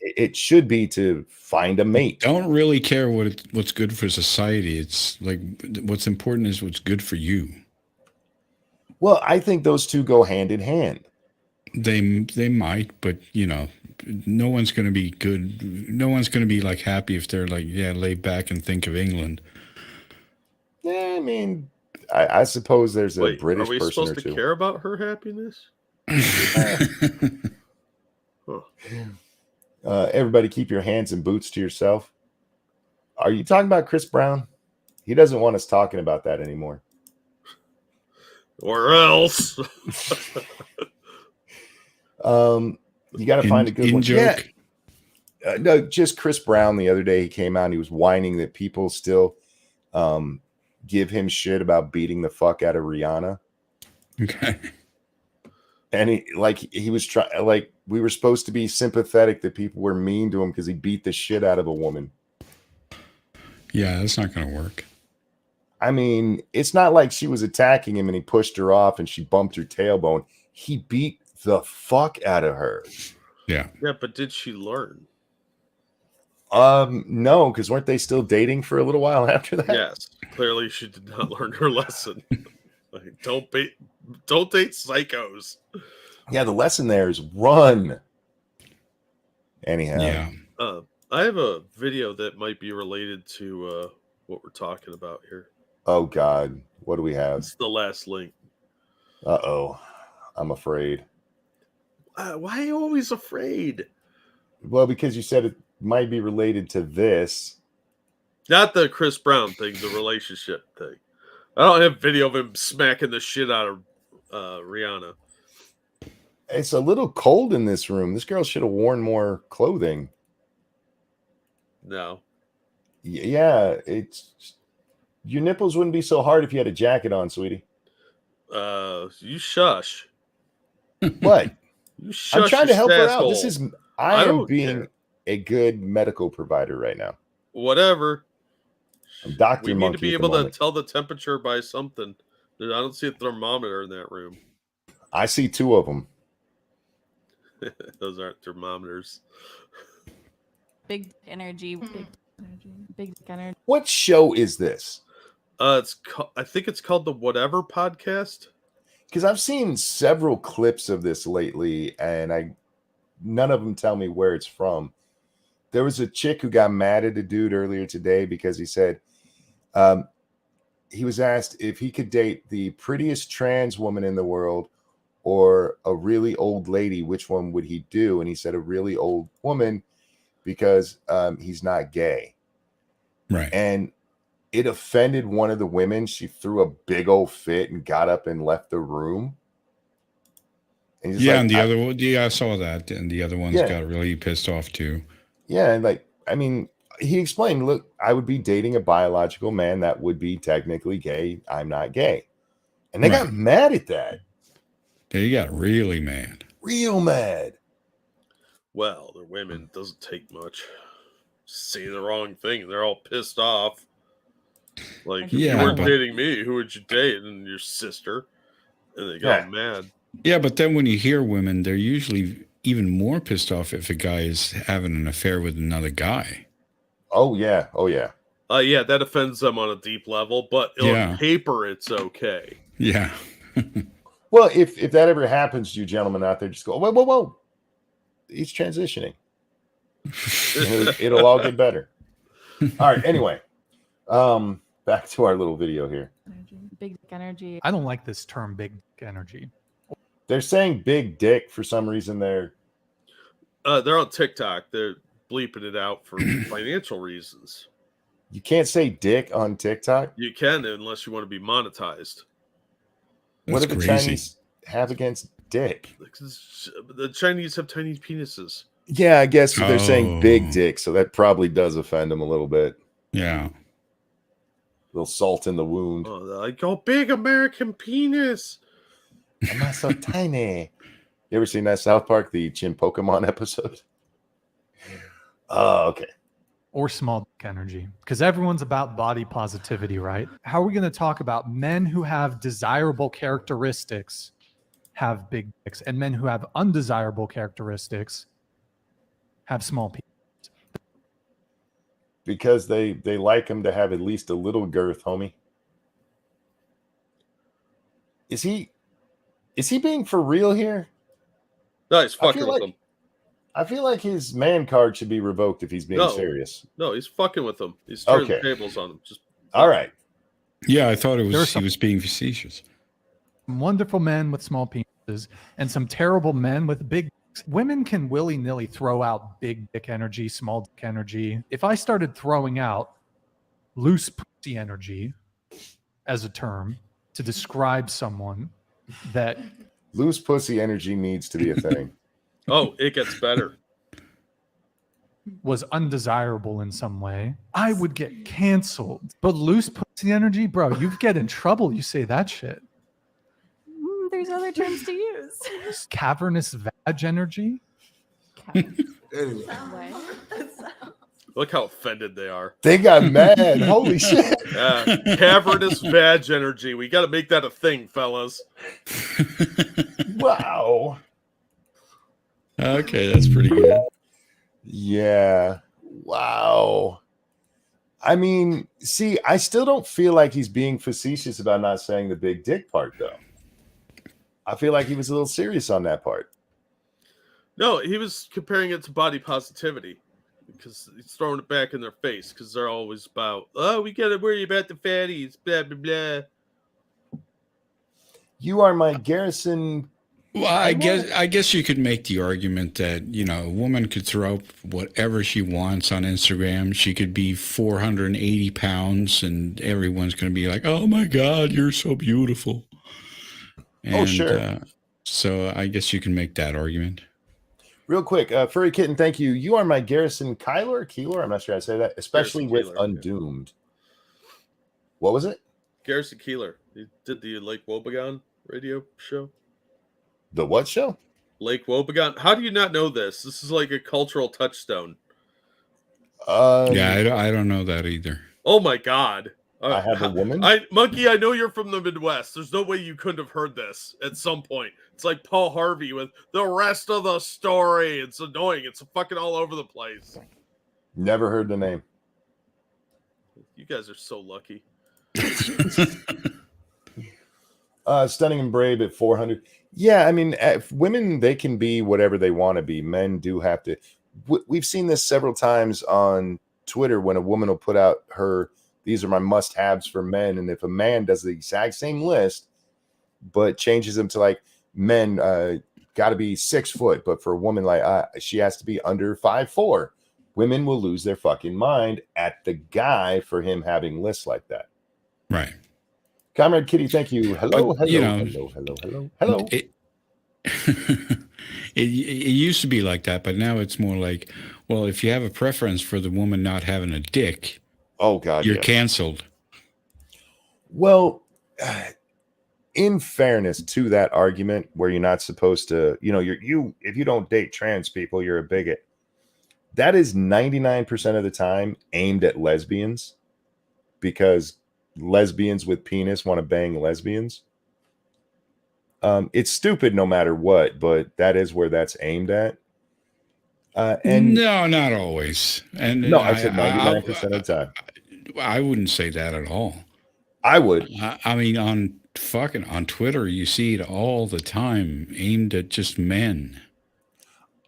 It should be to find a mate. Don't really care what's good for society. It's like what's important is what's good for you. Well, I think those two go hand in hand. They might, but no one's going to be good. No one's going to be like happy if they're like, lay back and think of England. Yeah, I mean, I suppose there's a British person or two. Are we supposed to care about her happiness? Everybody keep your hands and boots to yourself. Are you talking about Chris Brown? He doesn't want us talking about that anymore. Or else. You got to find a good one. Joke. Yeah. No, just Chris Brown the other day, he came out and he was whining that people still give him shit about beating the fuck out of Rihanna. Okay. And he was trying, like, we were supposed to be sympathetic that people were mean to him because he beat the shit out of a woman. Yeah, that's not going to work. I mean, it's not like she was attacking him and he pushed her off and she bumped her tailbone. He beat the fuck out of her. Yeah. Yeah, but did she learn? No, because weren't they still dating for a little while after that? Yes. Clearly she did not learn her lesson. Like, don't date psychos. Yeah, the lesson there is run. Anyhow. Yeah. I have a video that might be related to what we're talking about here. Oh God, what do we have? It's the last link. Uh-oh, I'm afraid. Why are you always afraid? Well, because you said it might be related to this. Not the Chris Brown thing, the relationship thing. I don't have video of him smacking the shit out of Rihanna. It's a little cold in this room. This girl should have worn more clothing. No. Yeah, it's your nipples wouldn't be so hard if you had a jacket on, sweetie. You shush. What? You shush. I'm trying to help her out. asshole. This is I am don't being care. a good medical provider right now. Whatever. I'm Dr. We need Monkey to be at the able to moment. tell the temperature by something. I don't see a thermometer in that room. I see two of them. Those aren't thermometers. Big energy. Big energy. What show is this? I think it's called the Whatever Podcast. Because I've seen several clips of this lately, and none of them tell me where it's from. There was a chick who got mad at a dude earlier today because he said he was asked if he could date the prettiest trans woman in the world or a really old lady, which one would he do? And he said a really old woman because he's not gay. Right. And it offended one of the women. She threw a big old fit and got up and left the room. And he's Yeah, like, and the other one, yeah, I saw that, and the other ones Yeah. got really pissed off too. Yeah, and like, I mean, he explained, look, I would be dating a biological man that would be technically gay. I'm not gay. And they got Right. mad at that. They got really mad. Real mad. Well, they're women. Doesn't take much. Say the wrong thing, and they're all pissed off. Like, if Yeah, you weren't but- dating me, who would you date? And your sister. And they got Yeah. mad. Yeah, but then when you hear women, they're usually even more pissed off if a guy is having an affair with another guy. Oh, yeah. Oh, yeah. Yeah, that offends them on a deep level, but Yeah. on paper, it's okay. Yeah. Well, if that ever happens to you gentlemen out there, just go, whoa, whoa, whoa. He's transitioning. It'll all get better. All right. Anyway, back to our little video here. Big energy. I don't like this term, big dick energy. They're saying big dick for some reason. They're on TikTok. They're bleeping it out for financial reasons. You can't say dick on TikTok. You can unless you want to be monetized. What do That's the crazy. Chinese have against dick? Because the Chinese have tiny penises. Yeah, I guess they're saying big Oh. dick, so that probably does offend them a little bit. Yeah. A little salt in the wound. Oh, they're like, oh, big American penis. I'm not so tiny. You ever seen that South Park, the Chin Pokemon episode? Oh, okay. Or small dick energy, because everyone's about body positivity, right? How are we going to talk about men who have desirable characteristics have big dicks, and men who have undesirable characteristics have small penises? Because they like him to have at least a little girth, homie. Is he being for real here? No, he's I fucking feel with like- them. I feel like his man card should be revoked if he's being No. serious. No, he's fucking with them. He's turning Okay. the tables on them. Just All right. Yeah, I thought There are he some- was being facetious. Some wonderful men with small penises and some terrible men with big dicks. Women can willy-nilly throw out big dick energy, small dick energy. If I started throwing out loose pussy energy as a term to describe someone that Loose pussy energy needs to be a thing. oh, it gets better. was undesirable in some way, I would get canceled. But loose pussy energy, bro, you get in trouble. You say that shit. There's other terms to use. Cavernous vag energy. Way. Look how offended they are. They got mad. Holy shit. Cavernous vag energy. We got to make that a thing, fellas. Wow. Okay, that's pretty good. Yeah. Wow. I mean, see, I still don't feel like he's being facetious about not saying the big dick part, though. I feel like he was a little serious on that part. No, he was comparing it to body positivity. because he's throwing it back in their face because they're always about, oh, we got to worry about the fatties, blah, blah, blah. You are my Garrison. Well, I guess you could make the argument that, you know, a woman could throw up whatever she wants on Instagram. She could be 480 pounds and everyone's going to be like, oh my God, you're so beautiful. And, sure. So I guess you can make that argument. Real quick, Furry Kitten, thank you. You are my Garrison Keillor. I'm not sure how to say that, especially Garrison with Keillor, Undoomed. What was it? Garrison Keillor. He did the Lake Wobegon radio show. The what show? Lake Wobegon. How do you not know this? This is like a cultural touchstone. Yeah, I don't know that either. Oh my God. I have a woman. Monkey, I know you're from the Midwest. There's no way you couldn't have heard this at some point. It's like Paul Harvey with the rest of the story. It's annoying. It's fucking all over the place. Never heard the name. You guys are so lucky. Stunning and Brave at 400. Yeah, I mean, women, they can be whatever they want to be. Men do have to. We've seen this several times on Twitter when a woman will put out these are my must-haves for men. And if a man does the exact same list, but changes them to like men got to be 6 foot, but for a woman, like she has to be under 5'4", women will lose their fucking mind at the guy for him having lists like that. Right. Comrade Kitty, thank you. Hello, But, hello, you know, hello. It used to be like that, but now it's more like, well, if you have a preference for the woman not having a dick, oh God, you're yes. canceled. Well, in fairness to that argument, where you're not supposed to, you know, if you don't date trans people, you're a bigot. That is 99% of the time aimed at lesbians, because lesbians with penis want to bang lesbians. It's stupid no matter what, but that is where that's aimed at. And no, not always. And no, I said 99% of the time. I wouldn't say that at all. I would. I mean, on Twitter, you see it all the time, aimed at just men.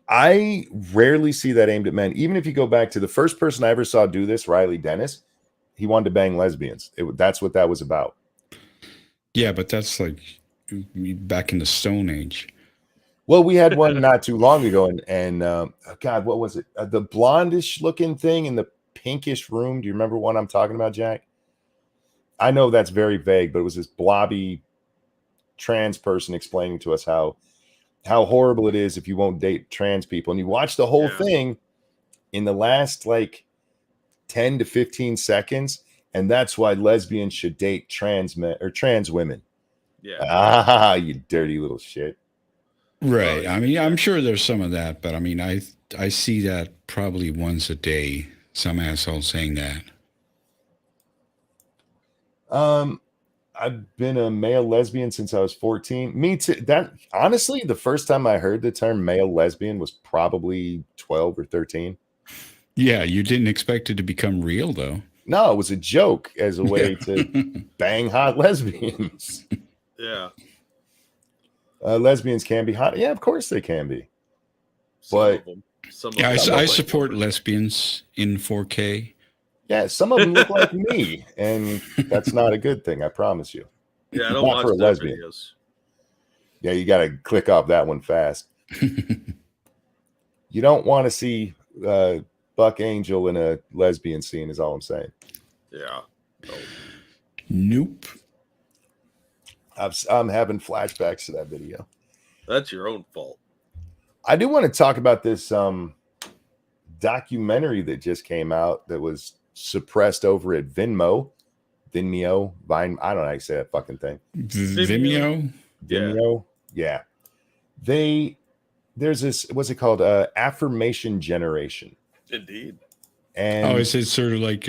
I rarely see that aimed at men. Even if you go back to the first person I ever saw do this, Riley Dennis, he wanted to bang lesbians. That's what that was about. Yeah, but that's like back in the Stone Age. Well, we had one not too long ago, and God, what was it? The blondish looking thing in the pinkish room. Do you remember what I'm talking about, Jack? I know that's very vague, but it was this blobby trans person explaining to us how horrible it is if you won't date trans people. And you watch the whole thing in the last like 10 to 15 seconds, and that's why lesbians should date trans men or trans women. Yeah. You dirty little shit. Right. I mean, I'm sure there's some of that, but I mean, I see that probably once a day, some asshole saying that. I've been a male lesbian since I was 14. Me too. That honestly, the first time I heard the term male lesbian was probably 12 or 13. Yeah, you didn't expect it to become real, though. No, it was a joke as a way to bang hot lesbians. Yeah. Lesbians can be hot. Yeah, of course they can be. But I support lesbians in 4K. Yeah, some of them look like me, and that's not a good thing, I promise you. Yeah, I don't watch watch for a lesbian. Videos. Yeah, you got to click off that one fast. You don't want to see Buck Angel in a lesbian scene, is all I'm saying. Yeah. No. Nope. I'm having flashbacks to that video. That's your own fault. I do want to talk about this documentary that just came out that was suppressed over at Vimeo, Vine. I don't know how you say that fucking thing. Vimeo? Yeah. There's this, what's it called? Affirmation Generation. Indeed. And is it sort of like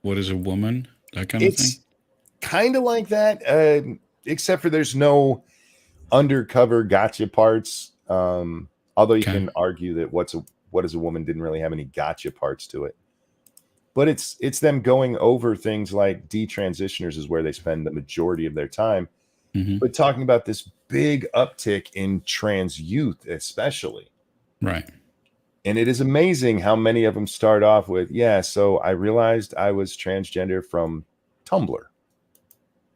what is a woman? That kind of thing? It's kind of like that, except for there's no undercover gotcha parts. Although you can argue that what is a woman didn't really have any gotcha parts to it. But it's them going over things like detransitioners is where they spend the majority of their time. Mm-hmm. But talking about this big uptick in trans youth, especially. Right. And it is amazing how many of them start off with, yeah, so I realized I was transgender from Tumblr.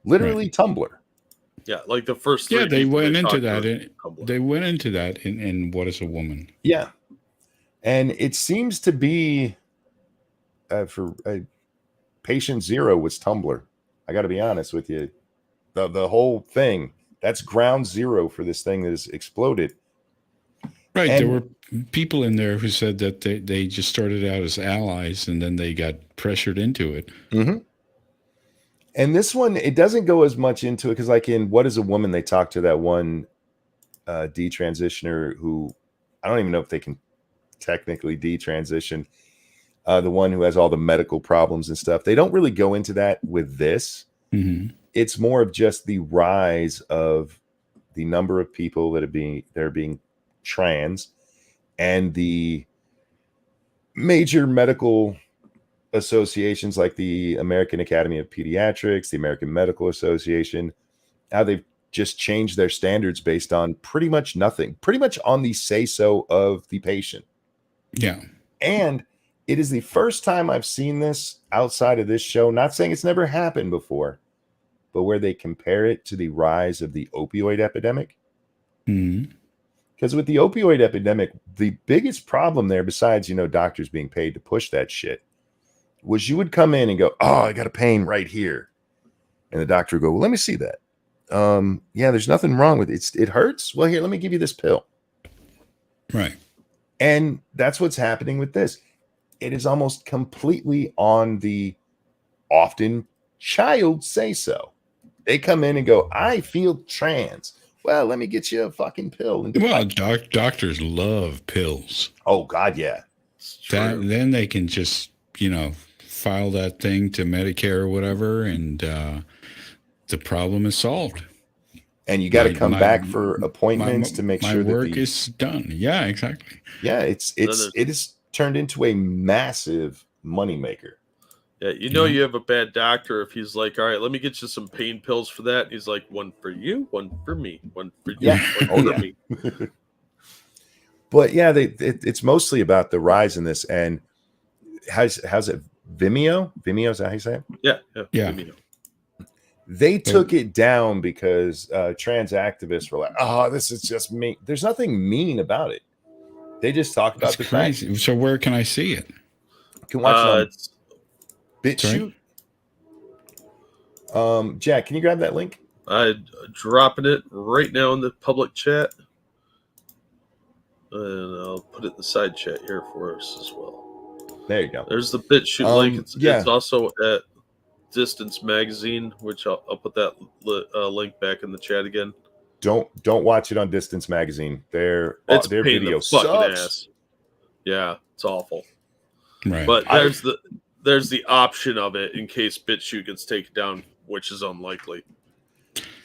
Literally Tumblr. Yeah, like the first Yeah, three they people went into talked that. to Tumblr. They went into that in What is a Woman? Yeah. And it seems to be for patient zero was Tumblr. I got to be honest with you. The whole thing, that's ground zero for this thing that has exploded. Right. And there were people in there who said that they just started out as allies and then they got pressured into it. Mm-hmm. And this one, it doesn't go as much into it because, like in What is a Woman, they talk to that one detransitioner who I don't even know if they can technically detransition. The one who has all the medical problems and stuff. They don't really go into that with this. Mm-hmm. It's more of just the rise of the number of people that are being trans and the major medical associations like the American Academy of Pediatrics, the American Medical Association, how they've just changed their standards based on pretty much nothing, pretty much on the say-so of the patient. Yeah. And it is the first time I've seen this outside of this show, not saying it's never happened before, but where they compare it to the rise of the opioid epidemic. Mm-hmm. Because with the opioid epidemic, the biggest problem there, besides, doctors being paid to push that shit, was you would come in and go, oh, I got a pain right here. And the doctor would go, well, let me see that. Yeah, there's nothing wrong with it. It hurts. Well, here, let me give you this pill. Right. And that's what's happening with this. It is almost completely on the often child say so. They come in and go, I feel trans. Well, let me get you a fucking pill. Well, doctors love pills. Oh, God, yeah. Then they can just, file that thing to Medicare or whatever, and the problem is solved. And you got to come back for appointments to make sure that my work is done. Yeah, exactly. Yeah, it is turned into a massive moneymaker. Yeah, you have a bad doctor if he's like, all right, let me get you some pain pills for that. And he's like, one for you, one for me, one for you, one for me. But yeah, it's mostly about the rise in this. And how's it? Vimeo? Vimeo, is that how you say it? Yeah. Vimeo. They took it down because trans activists were like, oh, this is just mean. There's nothing mean about it. They just talk about the crazy. Fact. So where can I see it? You can watch it on BitChute. Jack, can you grab that link? I'm dropping it right now in the public chat. And I'll put it in the side chat here for us as well. There you go. There's the BitChute link. It's also at Distance Magazine, which I'll put that link back in the chat again. Don't watch it on Distance Magazine. Their video sucks. Ass. Yeah, it's awful. Right. But there's the option of it in case BitChute gets taken down, which is unlikely.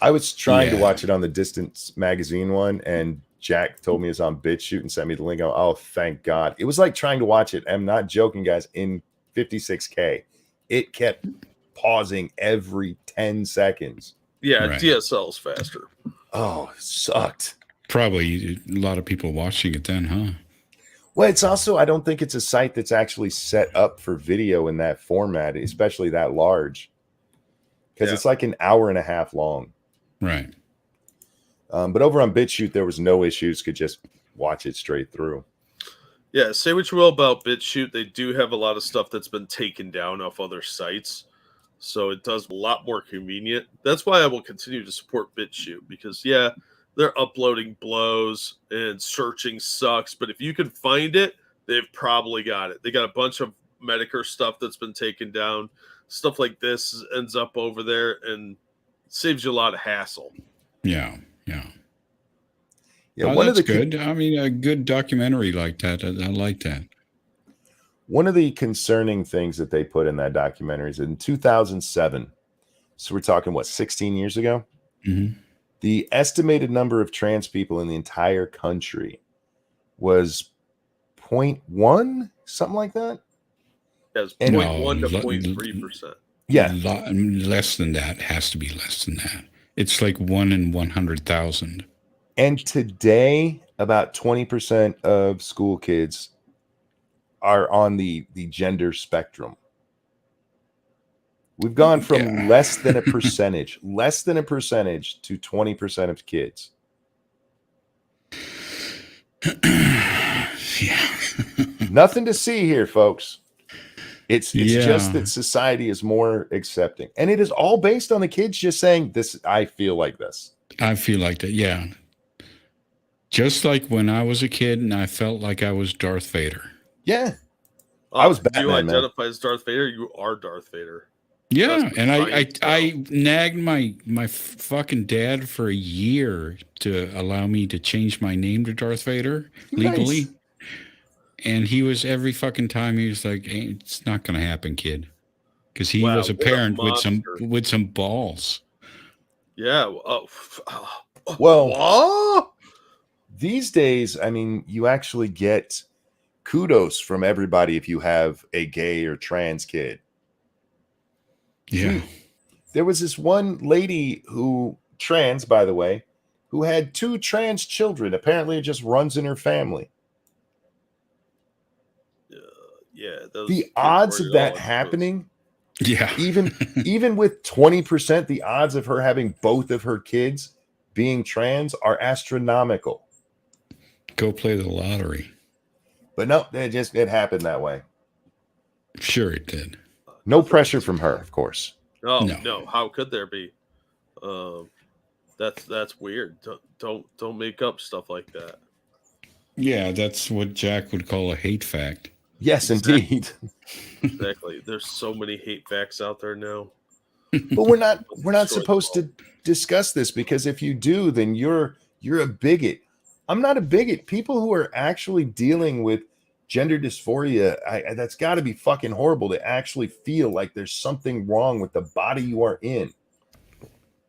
I was trying to watch it on the Distance Magazine one, and Jack told me it's on BitChute and sent me the link. Oh, thank God. It was like trying to watch it. I'm not joking, guys, in 56K. It kept pausing every 10 seconds. Yeah, right. DSL is faster. Oh, it sucked. Probably a lot of people watching it then, huh? Well, it's also, I don't think it's a site that's actually set up for video in that format, especially that large. Because it's like an hour and a half long. Right. But over on BitChute, there was no issues. Could just watch it straight through. Yeah, say what you will about BitChute. They do have a lot of stuff that's been taken down off other sites. So it does a lot more convenient. That's why I will continue to support BitChute. Because, yeah, they're uploading blows and searching sucks. But if you can find it, they've probably got it. They got a bunch of Medicare stuff that's been taken down. Stuff like this ends up over there and saves you a lot of hassle. Yeah. Yeah, that's good. I mean, a good documentary like that. I like that. One of the concerning things that they put in that documentary is in 2007. So we're talking, 16 years ago? Mm-hmm. The estimated number of trans people in the entire country was 0.1, something like that? That was 0.1 to 0.3%. Yeah. Less than that. Has to be less than that. It's like 1 in 100,000. And today, about 20% of school kids are on the gender spectrum. We've gone from less than a percentage to 20% of kids. Yeah. Nothing to see here, folks. It's just that society is more accepting. And it is all based on the kids just saying, this, I feel like this. I feel like that, yeah. Just like when I was a kid and I felt like I was Darth Vader. Yeah. I was Batman, you man. identify as Darth Vader, you are Darth Vader. Yeah, and I nagged my fucking dad for a year to allow me to change my name to Darth Vader legally. Nice. And he was every fucking time he was like, hey, it's not going to happen, kid. Because he was a parent with some balls. Yeah. Well, what? These days, I mean, you actually get kudos from everybody if you have a gay or trans kid. Yeah. There was this one lady who, trans, by the way, who had 2 trans children. Apparently, it just runs in her family. Yeah. The odds of that happening, yeah, even with 20%, the odds of her having both of her kids being trans are astronomical. Go play the lottery. But no, it happened that way. Sure, it did. No pressure from her, of course. No. How could there be? That's weird. Don't make up stuff like that. Yeah, that's what Jack would call a hate fact. Yes, indeed. Exactly. There's so many hate facts out there now. But we're not supposed to discuss this, because if you do, then you're a bigot. I'm not a bigot. People who are actually dealing with gender dysphoria, that's got to be fucking horrible to actually feel like there's something wrong with the body you are in.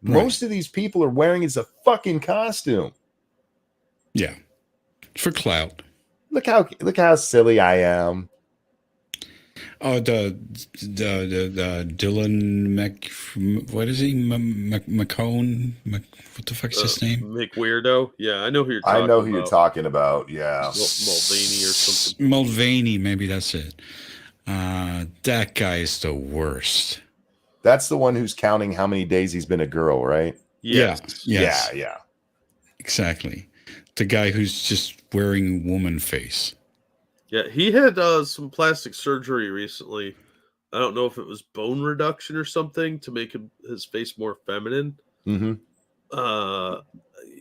Right. Most of these people are wearing as a fucking costume. Yeah, for clout. Look how silly I am. Oh, the Dylan what is he? McCone? What the fuck is his name? McWeirdo. Yeah, I know who you're talking about. I know who you're talking about. Yeah, Mulvaney or something. Mulvaney, maybe that's it. That guy is the worst. That's the one who's counting how many days he's been a girl, right? Yes. Yeah. Exactly. The guy who's just wearing woman face. Yeah, he had some plastic surgery recently. I don't know if it was bone reduction or something to make his face more feminine. Mm-hmm.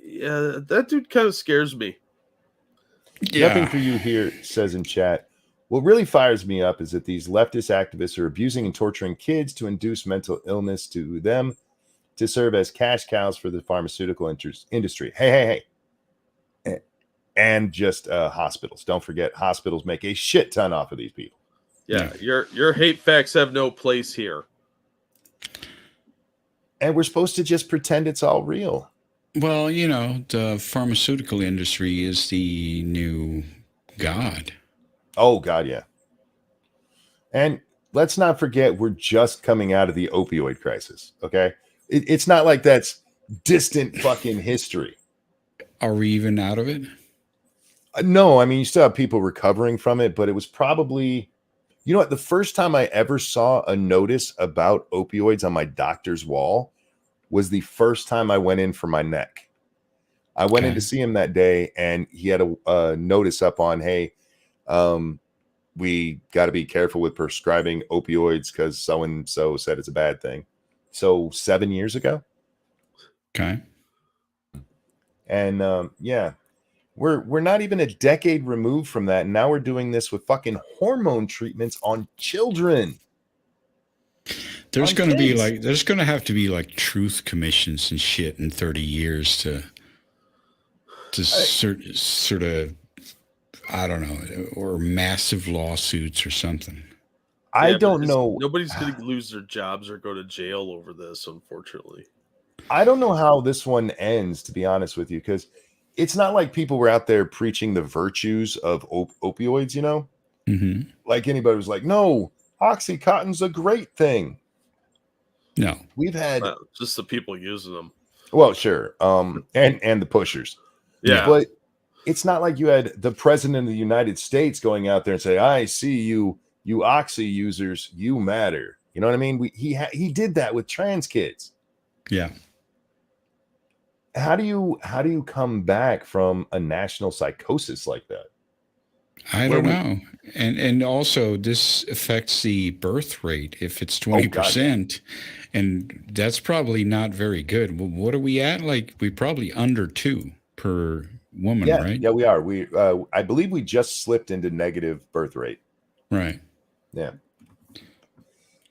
Yeah, that dude kind of scares me. Yeah. Nothing for you here, says in chat. What really fires me up is that these leftist activists are abusing and torturing kids to induce mental illness to them to serve as cash cows for the pharmaceutical industry. Hey. And just hospitals. Don't forget, hospitals make a shit ton off of these people. Yeah, your hate facts have no place here. And we're supposed to just pretend it's all real. Well, the pharmaceutical industry is the new god. Oh, God, yeah. And let's not forget, we're just coming out of the opioid crisis, okay? It's not like that's distant fucking history. Are we even out of it? No, I mean, you still have people recovering from it, but it was probably, you know what? The first time I ever saw a notice about opioids on my doctor's wall was the first time I went in for my neck. I went in to see him that day, and he had a notice up on, hey, we got to be careful with prescribing opioids because so-and-so said it's a bad thing. So 7 years ago. Okay. And yeah, we're not even a decade removed from that. And now we're doing this with fucking hormone treatments on children. There's going to have to be like truth commissions and shit in 30 years to sort of, I don't know, or massive lawsuits or something. I don't know. Nobody's going to lose their jobs or go to jail over this, unfortunately. I don't know how this one ends, to be honest with you, because it's not like people were out there preaching the virtues of opioids, you know? Mm-hmm. Like anybody was like, no, Oxycontin's a great thing. No. We've had... just the people using them. Well, sure. And the pushers. Yeah. But it's not like you had the president of the United States going out there and say, "I see you, you oxy users, you matter." You know what I mean? He did that with trans kids. Yeah. How do you come back from a national psychosis like that? I don't know. And also this affects the birth rate if it's 20%. And that's probably not very good. What are we at? Like we probably under 2 per woman, right? Yeah, we are. I believe we just slipped into negative birth rate. Right. Yeah.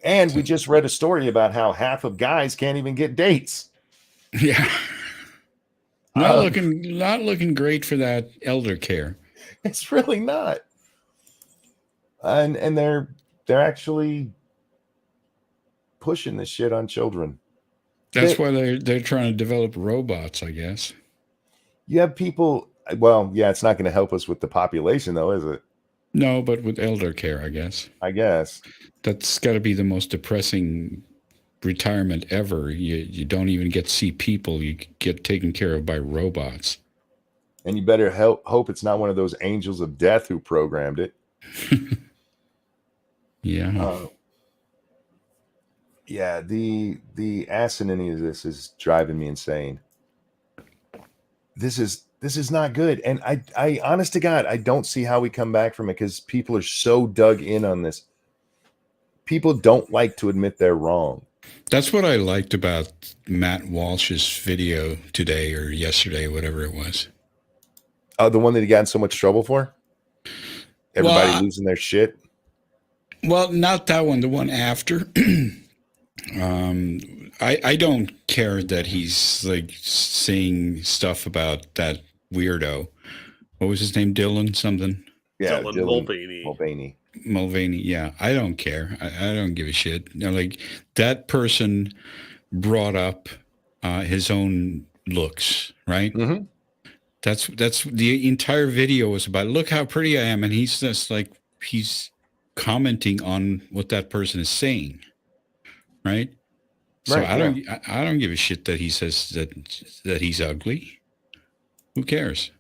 And we just read a story about how half of guys can't even get dates. Yeah. Not looking great for that elder care. It's really not. And they're actually pushing this shit on children. That's why they're trying to develop robots, I guess. You have people, well, yeah, it's not going to help us with the population though, is it? No, but with elder care, I guess. That's got to be the most depressing retirement ever. You don't even get to see people. You get taken care of by robots. And you better hope it's not one of those angels of death who programmed it. Yeah. Yeah, the asinine of this is driving me insane. This is not good. And I honest to God, I don't see how we come back from it because people are so dug in on this. People don't like to admit they're wrong. That's what I liked about Matt Walsh's video today or yesterday, whatever it was. Oh, the one that he got in so much trouble for? Everybody losing their shit? Well, not that one. The one after. I don't care that he's like saying stuff about that weirdo. What was his name? Dylan something? Yeah, Dylan Mulvaney. Yeah, I don't care. I don't give a shit. You know, like that person brought up his own looks, right? Mm-hmm. That's the entire video was about. Look how pretty I am, and he's just like he's commenting on what that person is saying, right? So I don't give a shit that he says that he's ugly. Who cares?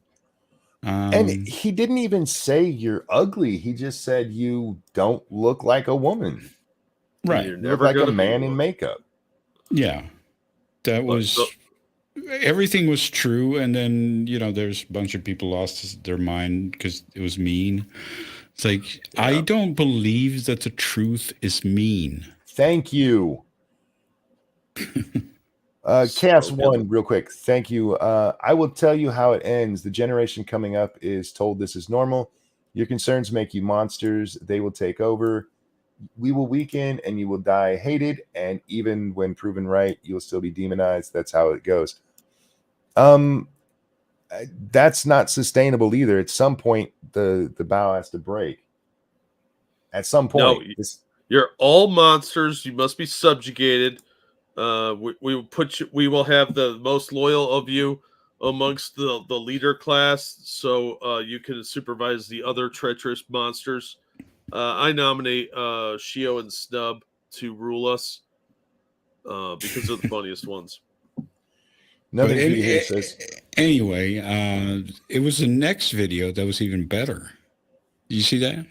And he didn't even say you're ugly. He just said you don't look like a woman. Right. You look like a man in makeup. Yeah. That was everything was true. And then, there's a bunch of people lost their mind because it was mean. It's like, I don't believe that the truth is mean. Thank you. Chaos One, real quick. Thank you. I will tell you how it ends. The generation coming up is told this is normal. Your concerns make you monsters. They will take over. We will weaken and you will die hated. And even when proven right, you'll still be demonized. That's how it goes. That's not sustainable either. At some point, the bow has to break. At some point. No, you're all monsters. You must be subjugated. We will have the most loyal of you amongst the leader class, so you can supervise the other treacherous monsters. I nominate Shio and Snub to rule us because they're the funniest ones. Anyway, it was the next video that was even better. Did you see that?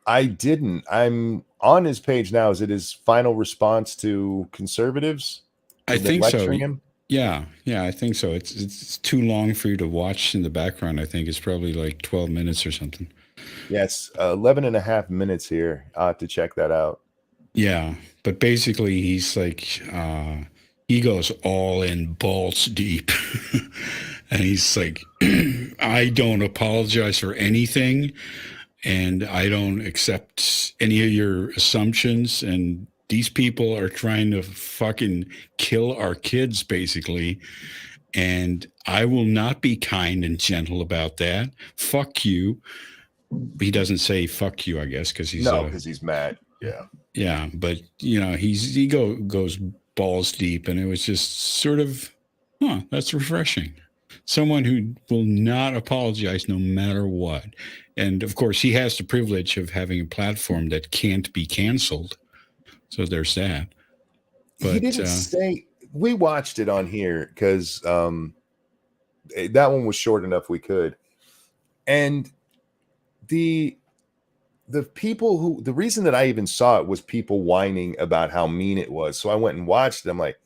I didn't. I'm on his page now. Is it his final response to conservatives? I think so. Yeah, I think so. It's too long for you to watch in the background. I think it's probably like 12 minutes or something. Yeah, it's 11 and a half minutes here. I'll have to check that out. Yeah, but basically he's like, he goes all in balls deep. And he's like, I don't apologize for anything. And I don't accept any of your assumptions. And these people are trying to fucking kill our kids, basically. And I will not be kind and gentle about that. Fuck you. He doesn't say fuck you, I guess, because he's mad. Yeah. Yeah. But, he goes balls deep. And it was just sort of, that's refreshing. Someone who will not apologize no matter what. And of course, he has the privilege of having a platform that can't be canceled. So there's that. But he didn't say. We watched it on here because that one was short enough we could. And the people who, the reason that I even saw it was people whining about how mean it was. So I went and watched it. I'm like,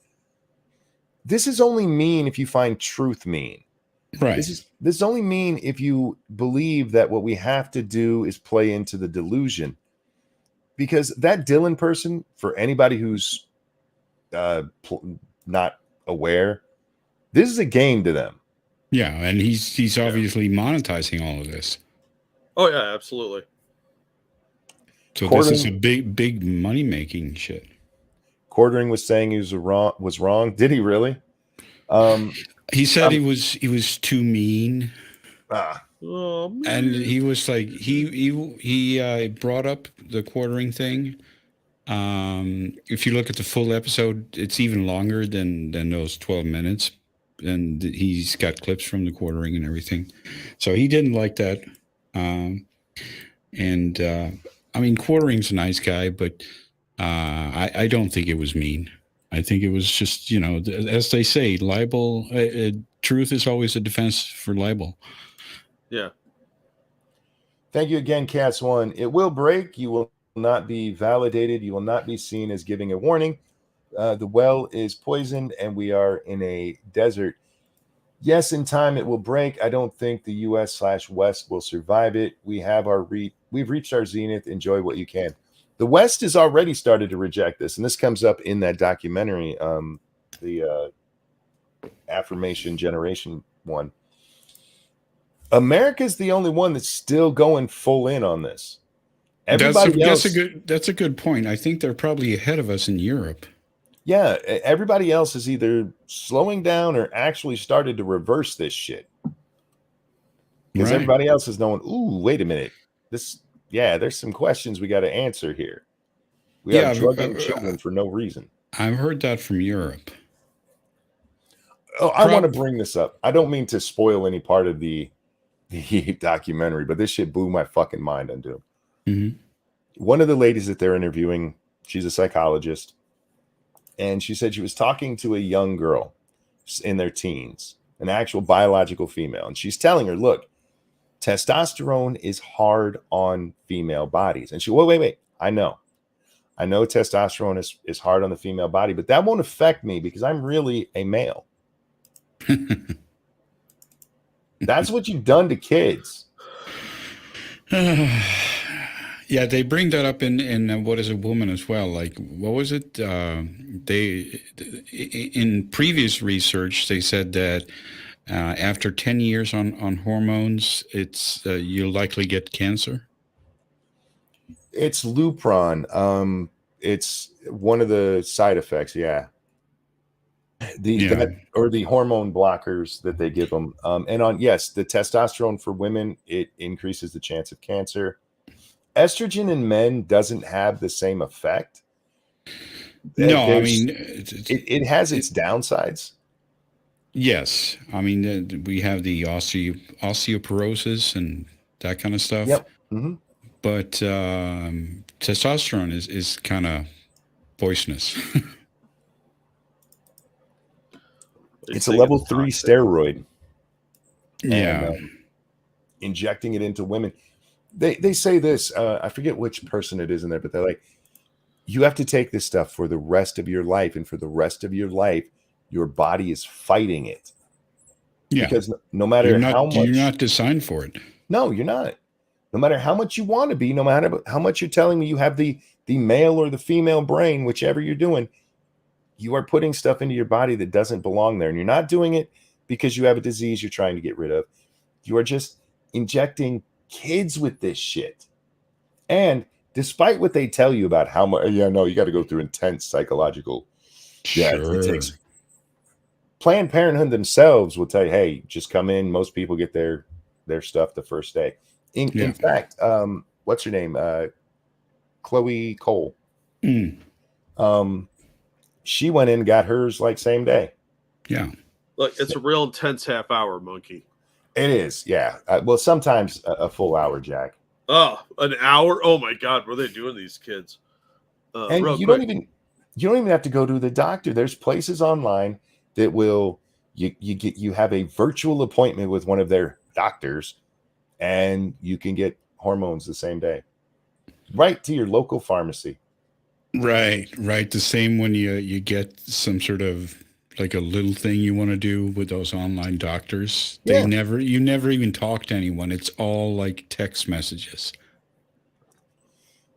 this is only mean if you find truth mean. Right. This is only mean if you believe that what we have to do is play into the delusion. Because that Dylan person, for anybody who's not aware, this is a game to them. Yeah, and he's obviously monetizing all of this. Oh yeah, absolutely. So this is a big money making shit. Quartering was saying he was wrong. Did he really? He said he was too mean. Oh, man. And he was like he brought up the quartering thing. If you look at the full episode, it's even longer than those 12 minutes, and he's got clips from the quartering and everything. So he didn't like that. I mean, Quartering's a nice guy, but I don't think it was mean. I think it was just, you know, as they say, libel. Truth is always a defense for libel. Yeah. Thank you again, Cats One. It will break. You will not be validated. You will not be seen as giving a warning. The well is poisoned, and we are in a desert. Yes, in time it will break. I don't think the U.S./West will survive it. We've reached our zenith. Enjoy what you can. The West has already started to reject this, and this comes up in that documentary, the Affirmation Generation one. America's the only one that's still going full in on this. Everybody else, that's a good point. I think they're probably ahead of us in Europe. Yeah, everybody else is either slowing down or actually started to reverse this shit. Because everybody else is knowing, ooh, wait a minute. There's some questions we got to answer here. We are drugging children for no reason. I've heard that from Europe. Oh, I want to bring this up. I don't mean to spoil any part of the documentary, but this shit blew my fucking mind onto him. Mm-hmm. One of the ladies that they're interviewing, she's a psychologist, and she said she was talking to a young girl in their teens, an actual biological female, and she's telling her, look, testosterone is hard on female bodies. And she, wait, I know testosterone is hard on the female body, but that won't affect me because I'm really a male. That's what you've done to kids. Yeah, they bring that up in What Is a Woman as well. Like, what was it? They in previous research they said that after 10 years on hormones, it's you'll likely get cancer. It's Lupron. It's one of the side effects. Yeah. The hormone blockers that they give them. And the testosterone for women, it increases the chance of cancer. Estrogen in men doesn't have the same effect. No, I mean, it has its downsides. Yes. I mean, we have the osteoporosis and that kind of stuff. Yep. Mm-hmm. But testosterone is kind of poisonous. It's a level 3 steroid. Yeah. And, injecting it into women. They say this, I forget which person it is in there, but they're like, you have to take this stuff for the rest of your life. And for the rest of your life, your body is fighting it. Yeah. Because no matter how much. You're not designed for it. No, you're not. No matter how much you want to be, no matter how much you're telling me you have the male or the female brain, whichever you're doing, you are putting stuff into your body that doesn't belong there. And you're not doing it because you have a disease you're trying to get rid of. You are just injecting kids with this shit. And despite what they tell you about how much, you got to go through intense psychological. Sure. It takes. Planned Parenthood themselves will tell you, hey, just come in. Most people get their stuff the first day. In fact, what's her name? Chloe Cole. She went in and got hers like same day. Yeah. Look, it's a real intense half hour, Monkey. It is. Yeah. Well, sometimes a full hour, Jack. Oh, an hour? Oh my God. What are they doing, these kids? And you don't even have to go to the doctor. There's places online that will, you have a virtual appointment with one of their doctors, and you can get hormones the same day, right to your local pharmacy. Right. The same when you get some sort of like a little thing you want to do with those online doctors. Yeah. You never even talk to anyone. It's all like text messages.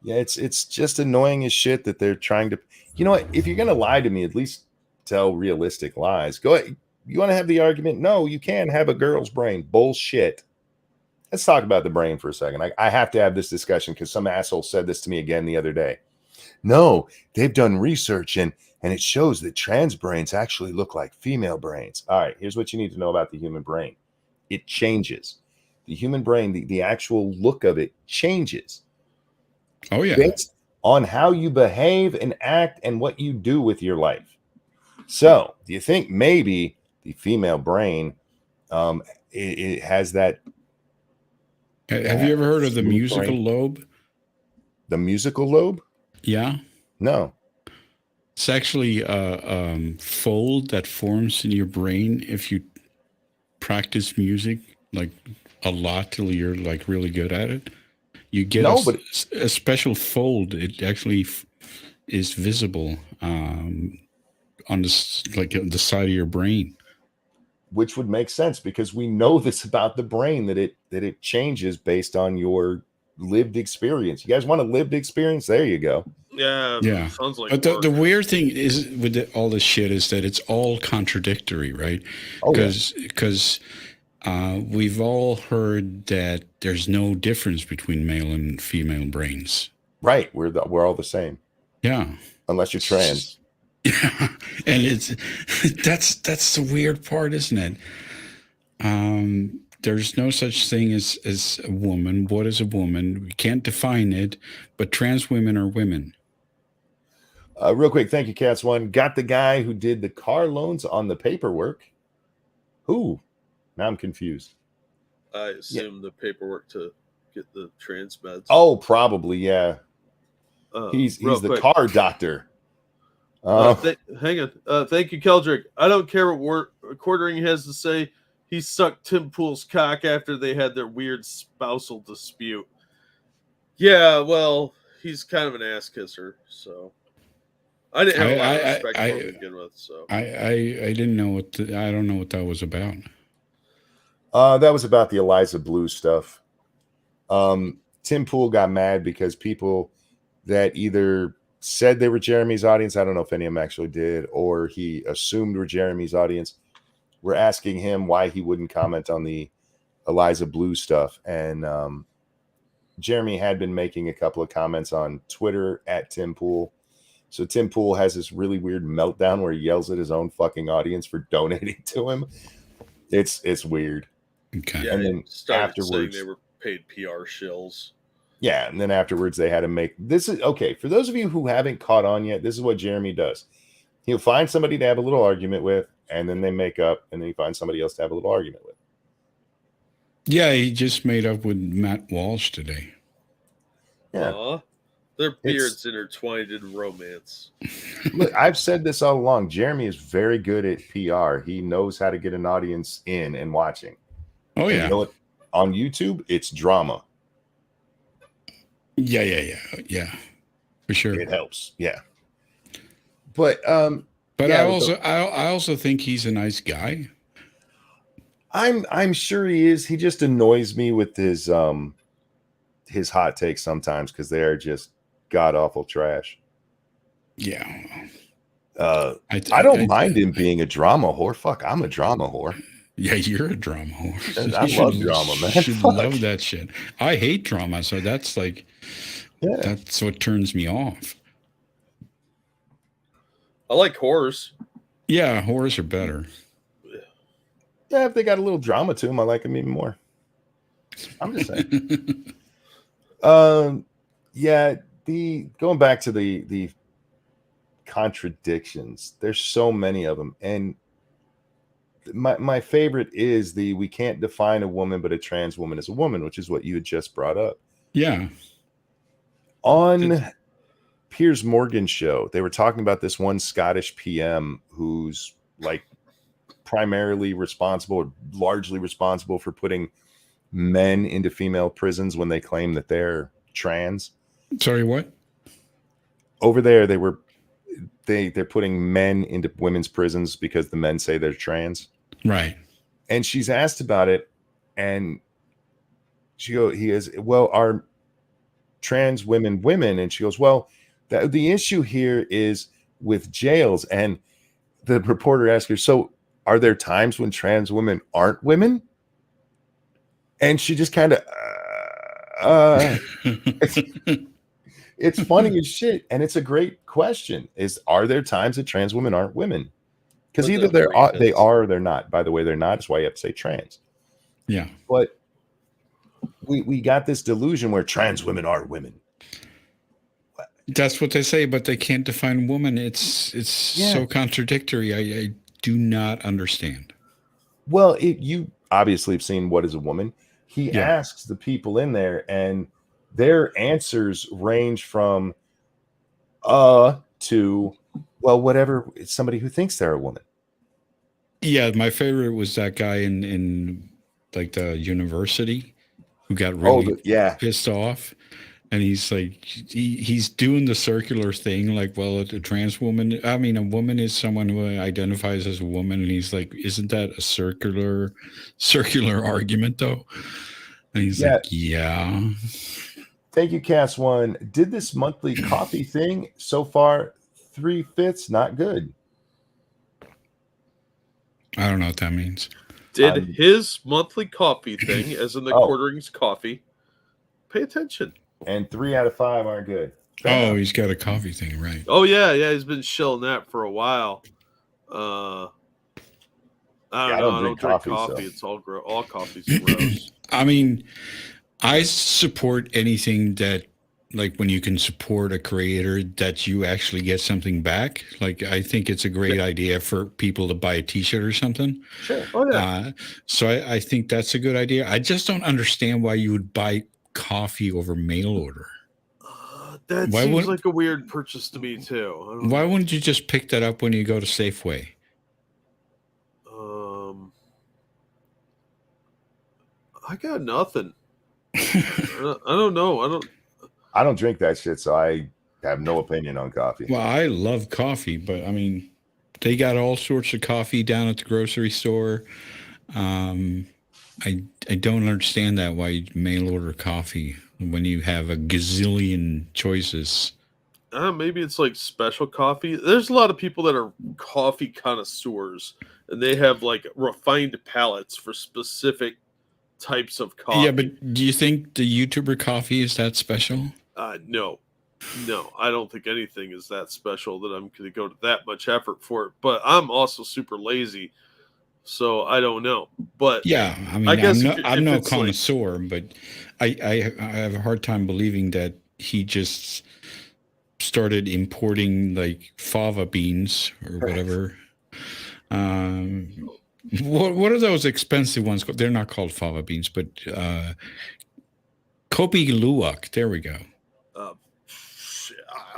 Yeah, it's just annoying as shit that they're trying to. You know what? If you're gonna lie to me, at least tell realistic lies. Go ahead. You want to have the argument? No, you can't have a girl's brain. Bullshit. Let's talk about the brain for a second. I have to have this discussion because some asshole said this to me again the other day. No, they've done research and it shows that trans brains actually look like female brains. All right, here's what you need to know about the human brain. It changes. The human brain, the actual look of it changes. Oh, yeah. Based on how you behave and act and what you do with your life. So, do you think maybe the female brain it has that? Have you ever heard of the smooth musical brain? lobe? The musical lobe? Yeah. No. It's actually a fold that forms in your brain if you practice music like a lot till you're like really good at it. You get a special fold. It actually is visible on the side of your brain, which would make sense because we know this about the brain that it changes based on your lived experience. You guys want a lived experience? There you go. Yeah. Sounds like. But the weird thing is with all this shit is that it's all contradictory, right? Because we've all heard that there's no difference between male and female brains. Right. We're all the same. Yeah. Unless you're trans. Yeah. And that's the weird part, isn't it? There's no such thing as a woman. What is a woman? We can't define it, but trans women are women. Real quick, thank you, Cats One. Got the guy who did the car loans on the paperwork. Who? Now I'm confused. I assume the paperwork to get the trans meds. Oh, probably, yeah. He's the quick. car doctor. Hang on. Thank you, Keldrick. I don't care what Quartering has to say. He sucked Tim Pool's cock after they had their weird spousal dispute. Yeah, well, he's kind of an ass kisser, so I didn't have a lot of respect for him to begin with. So I didn't know I don't know what that was about. That was about the Eliza Blue stuff. Tim Pool got mad because people that either said they were Jeremy's audience, I don't know if any of them actually did, or he assumed were Jeremy's audience, were asking him why he wouldn't comment on the Eliza Blue stuff. And Jeremy had been making a couple of comments on Twitter at Tim Pool. So Tim Pool has this really weird meltdown where he yells at his own fucking audience for donating to him. It's weird. Okay. Yeah, and then afterwards saying they were paid PR shills. Yeah, and then afterwards they had to make this is okay. For those of you who haven't caught on yet, this is what Jeremy does. He'll find somebody to have a little argument with, and then they make up, and then he finds somebody else to have a little argument with. Yeah, he just made up with Matt Walsh today. Yeah. Aww. Their beards intertwined in romance. Look, I've said this all along. Jeremy is very good at PR. He knows how to get an audience in and watching. Oh, yeah. You know what? On YouTube, it's drama. Yeah. For sure. It helps. Yeah. But I also think he's a nice guy. I'm sure he is. He just annoys me with his hot takes sometimes because they are just god awful trash. Yeah. I don't mind him being a drama whore. Fuck, I'm a drama whore. Yeah, you're a drama whore. I love drama, man. You should love that shit. I hate drama, so that's like, that's what turns me off. I like horrors. Yeah, horrors are better. Yeah, if they got a little drama to them, I like them even more. I'm just saying. Yeah, going back to the contradictions. There's so many of them, and my favorite is we can't define a woman, but a trans woman is a woman, which is what you had just brought up. Yeah. On Piers Morgan's show, they were talking about this one Scottish PM who's like primarily responsible or largely responsible for putting men into female prisons when they claim that they're trans. Sorry, what? Over there, they're putting men into women's prisons because the men say they're trans. Right. And she's asked about it, and he goes, well, are trans women women? And she goes, well, the issue here is with jails. And the reporter asked her, so are there times when trans women aren't women? And she just kind of, it's funny as shit. And it's a great question, are there times that trans women aren't women? Because either they are or they're not. By the way, they're not. That's why you have to say trans. Yeah. But we got this delusion where trans women are women. That's what they say, but they can't define woman. It's so contradictory. I do not understand. Well, you obviously have seen What is a Woman. He asks the people in there, and their answers range from to, well, whatever. It's somebody who thinks they're a woman. Yeah, my favorite was that guy in like the university who got really pissed off. And he's like, he's doing the circular thing, like, well, a trans woman, I mean, a woman is someone who identifies as a woman. And he's like, isn't that a circular argument, though? And he's like, yeah. Thank you, Cass One. Did this monthly coffee thing so far 3/5 not good. I don't know what that means. Did his monthly coffee thing, as in the quarterings coffee, pay attention. And 3 out of 5 aren't good. Oh, he's got a coffee thing, right? Oh yeah, he's been shilling that for a while. I don't drink coffee. So. It's all coffee's gross. I mean, I support anything that, like, when you can support a creator that you actually get something back. Like, I think it's a great idea for people to buy a T-shirt or something. Sure. Oh yeah. So I think that's a good idea. I just don't understand why you would buy coffee over mail order. That seems like a weird purchase to me too. Why wouldn't you just pick that up when you go to Safeway? I got nothing. I don't know. I don't drink that shit, so I have no opinion on coffee. Well, I love coffee, but I mean, they got all sorts of coffee down at the grocery store. I don't understand that, why you mail order coffee when you have a gazillion choices. Maybe it's like special coffee. There's a lot of people that are coffee connoisseurs, and they have like refined palates for specific types of coffee. Yeah, but do you think the YouTuber coffee is that special? No, I don't think anything is that special that I'm going to go to that much effort for it. But I'm also super lazy. So I don't know, but yeah, I mean, I'm no connoisseur, but I have a hard time believing that he just started importing like fava beans or whatever. What are those expensive ones? They're not called fava beans, but Kopi Luwak. There we go. I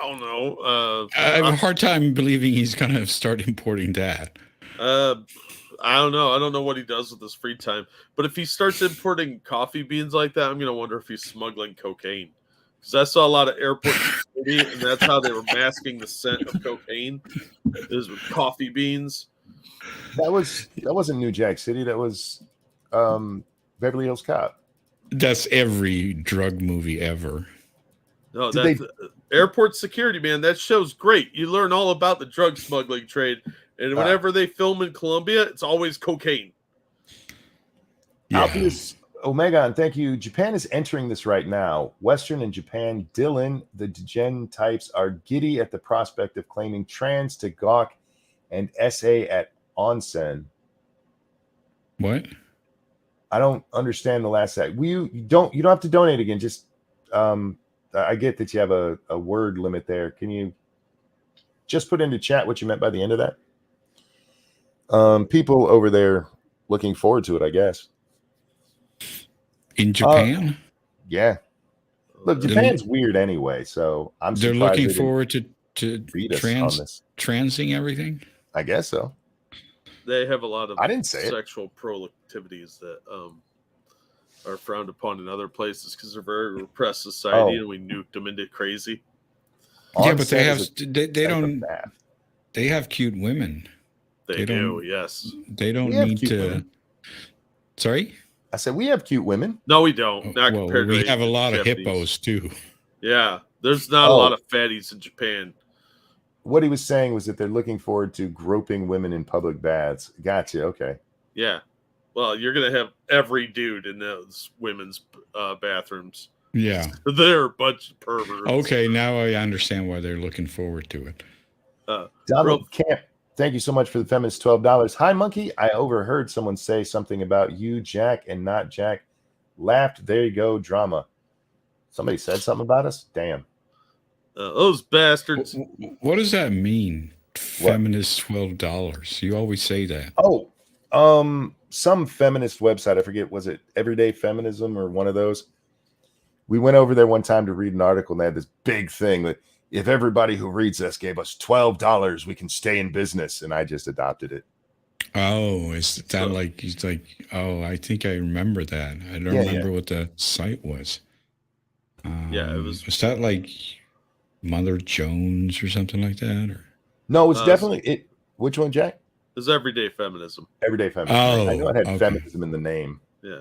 don't know. I have a hard time believing he's going to start importing that. I don't know. I don't know what he does with his free time. But if he starts importing coffee beans like that, I'm going to wonder if he's smuggling cocaine. Because I saw a lot of airport security, and that's how they were masking the scent of cocaine, is with coffee beans. That wasn't New Jack City. That was Beverly Hills Cop. That's every drug movie ever. No, that's airport security, man. That show's great. You learn all about the drug smuggling trade. And whenever they film in Colombia, it's always cocaine. Yeah. Obvious Omega, and thank you. Japan is entering this right now. Western and Japan, Dylan, the degen types are giddy at the prospect of claiming trans to gawk and SA at onsen. What? I don't understand the last side. You don't have to donate again. Just I get that you have a word limit there. Can you just put into chat what you meant by the end of that? People over there looking forward to it, I guess. In Japan? Yeah. Look, Japan's weird anyway, so they're looking forward to transing everything? I guess so. They have a lot of I didn't say sexual proclivities that are frowned upon in other places because they're very repressed society, Oh. and we nuked them into crazy. Yeah, On but they set have is a they don't psychopath. they have cute women. They They do, don't- yes. They don't We have need cute to. women. Sorry. I said we have cute women. No, we don't. Not Well, compared we to have a the lot of Japanese. hippos too. Yeah, there's not a Oh. lot of fatties in Japan. What he was saying was that they're looking forward to groping women in public baths. Gotcha. Okay. Yeah. Well, you're going to have every dude in those women's bathrooms. Yeah. They're a bunch of perverts. Okay, now I understand why they're looking forward to it. Donald Camp, thank you so much for the feminist $12. Hi, Monkey. I overheard someone say something about you, Jack, and not Jack. Laughed. There you go. Drama. Somebody said something about us? Damn. Those bastards. What does that mean? What? Feminist $12. You always say that. Oh, some feminist website. I forget. Was it Everyday Feminism or one of those? We went over there one time to read an article, and they had this big thing that if everybody who reads this gave us $12, we can stay in business. And I just adopted it. Oh, is that like he's like? Oh, I think I remember that. I don't Yeah, remember what the site was. Yeah, it was. Was that like Mother Jones or something like that? Or No, it's definitely it. Which one, Jack? It's everyday feminism. Everyday Feminism. Oh, I know it had okay. feminism in the name. Yeah.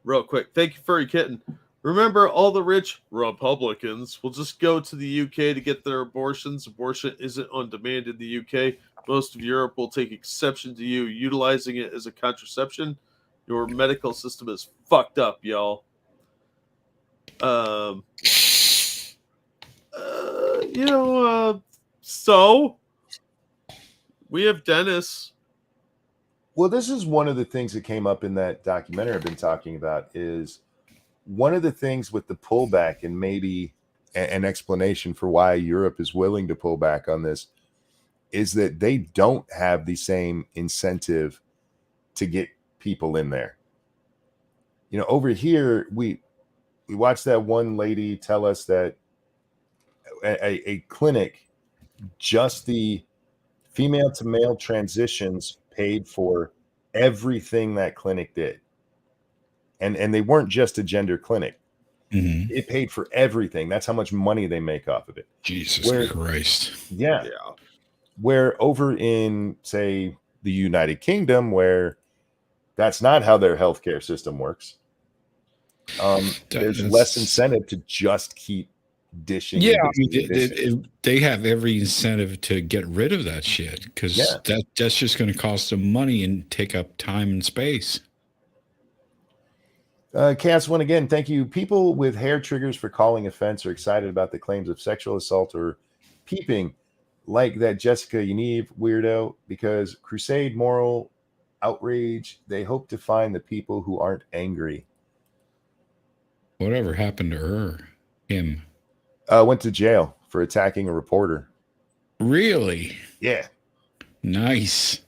Real quick. Thank you, Furry Kitten. Remember, all the rich Republicans will just go to the UK to get their abortions. Abortion isn't on demand in the UK. Most of Europe will take exception to you utilizing it as a contraception. Your medical system is fucked up, y'all. So we have dentists. Well, this is one of the things that came up in that documentary I've been talking about is one of the things with the pullback and maybe an explanation for why Europe is willing to pull back on this is that they don't have the same incentive to get people in there. You know, over here, we watched that one lady tell us that a clinic, just the female to male transitions paid for everything that clinic did. And they weren't just a gender clinic. Mhm. It paid for everything. That's how much money they make off of it. Jesus Christ. Yeah. Yeah. Where over in, say, the United Kingdom, where that's not how their healthcare system works, there's less incentive to just keep dishing. Yeah, and I mean, dishing and dishing. they have every incentive to get rid of that shit because that's just going to cost them money and take up time and space. Cass, one again, thank you. People with hair triggers for calling offense are excited about the claims of sexual assault or peeping, like that Jessica Yaniv weirdo, because crusade moral outrage, they hope to find the people who aren't angry. Whatever happened to her? Him? Went to jail for attacking a reporter. Really? Yeah. Nice.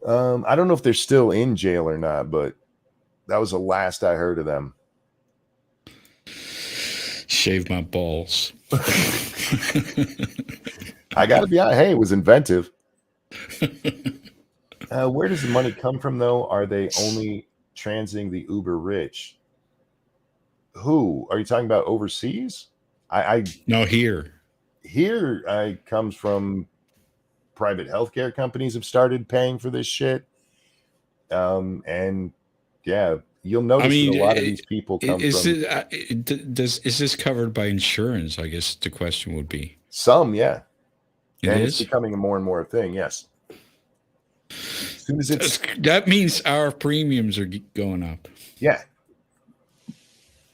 I don't know if they're still in jail or not, but that was the last I heard of them. Shave my balls. I gotta be honest. Hey, it was inventive. Where does the money come from, though? Are they only transing the uber rich? Who are you talking about overseas? No, here. Here comes from private healthcare companies have started paying for this shit. And yeah, you'll notice that a lot of these people come from Is this covered by insurance? I guess the question would be. some, yeah. It It's is? becoming a more and more thing, yes. As soon as it's That means our premiums are going up. yeah.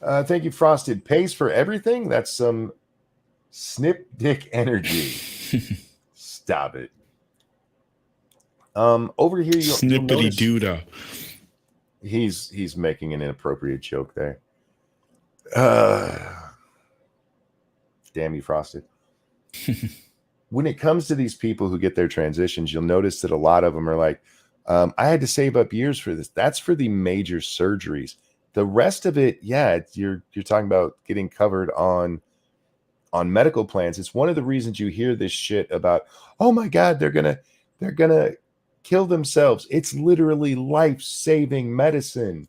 Thank you, Frosted. Pays for everything? That's some snip dick energy. Stop it. Over here, you'll Snippity notice doodah. he's making an inappropriate joke there. Damn you, Frosted. When it comes to these people who get their transitions, you'll notice that a lot of them are like, I had to save up years for this. That's for the major surgeries. The rest of it, yeah, you're talking about getting covered on medical plans. It's one of the reasons you hear this shit about, oh my God, they're gonna kill themselves. It's literally life-saving medicine.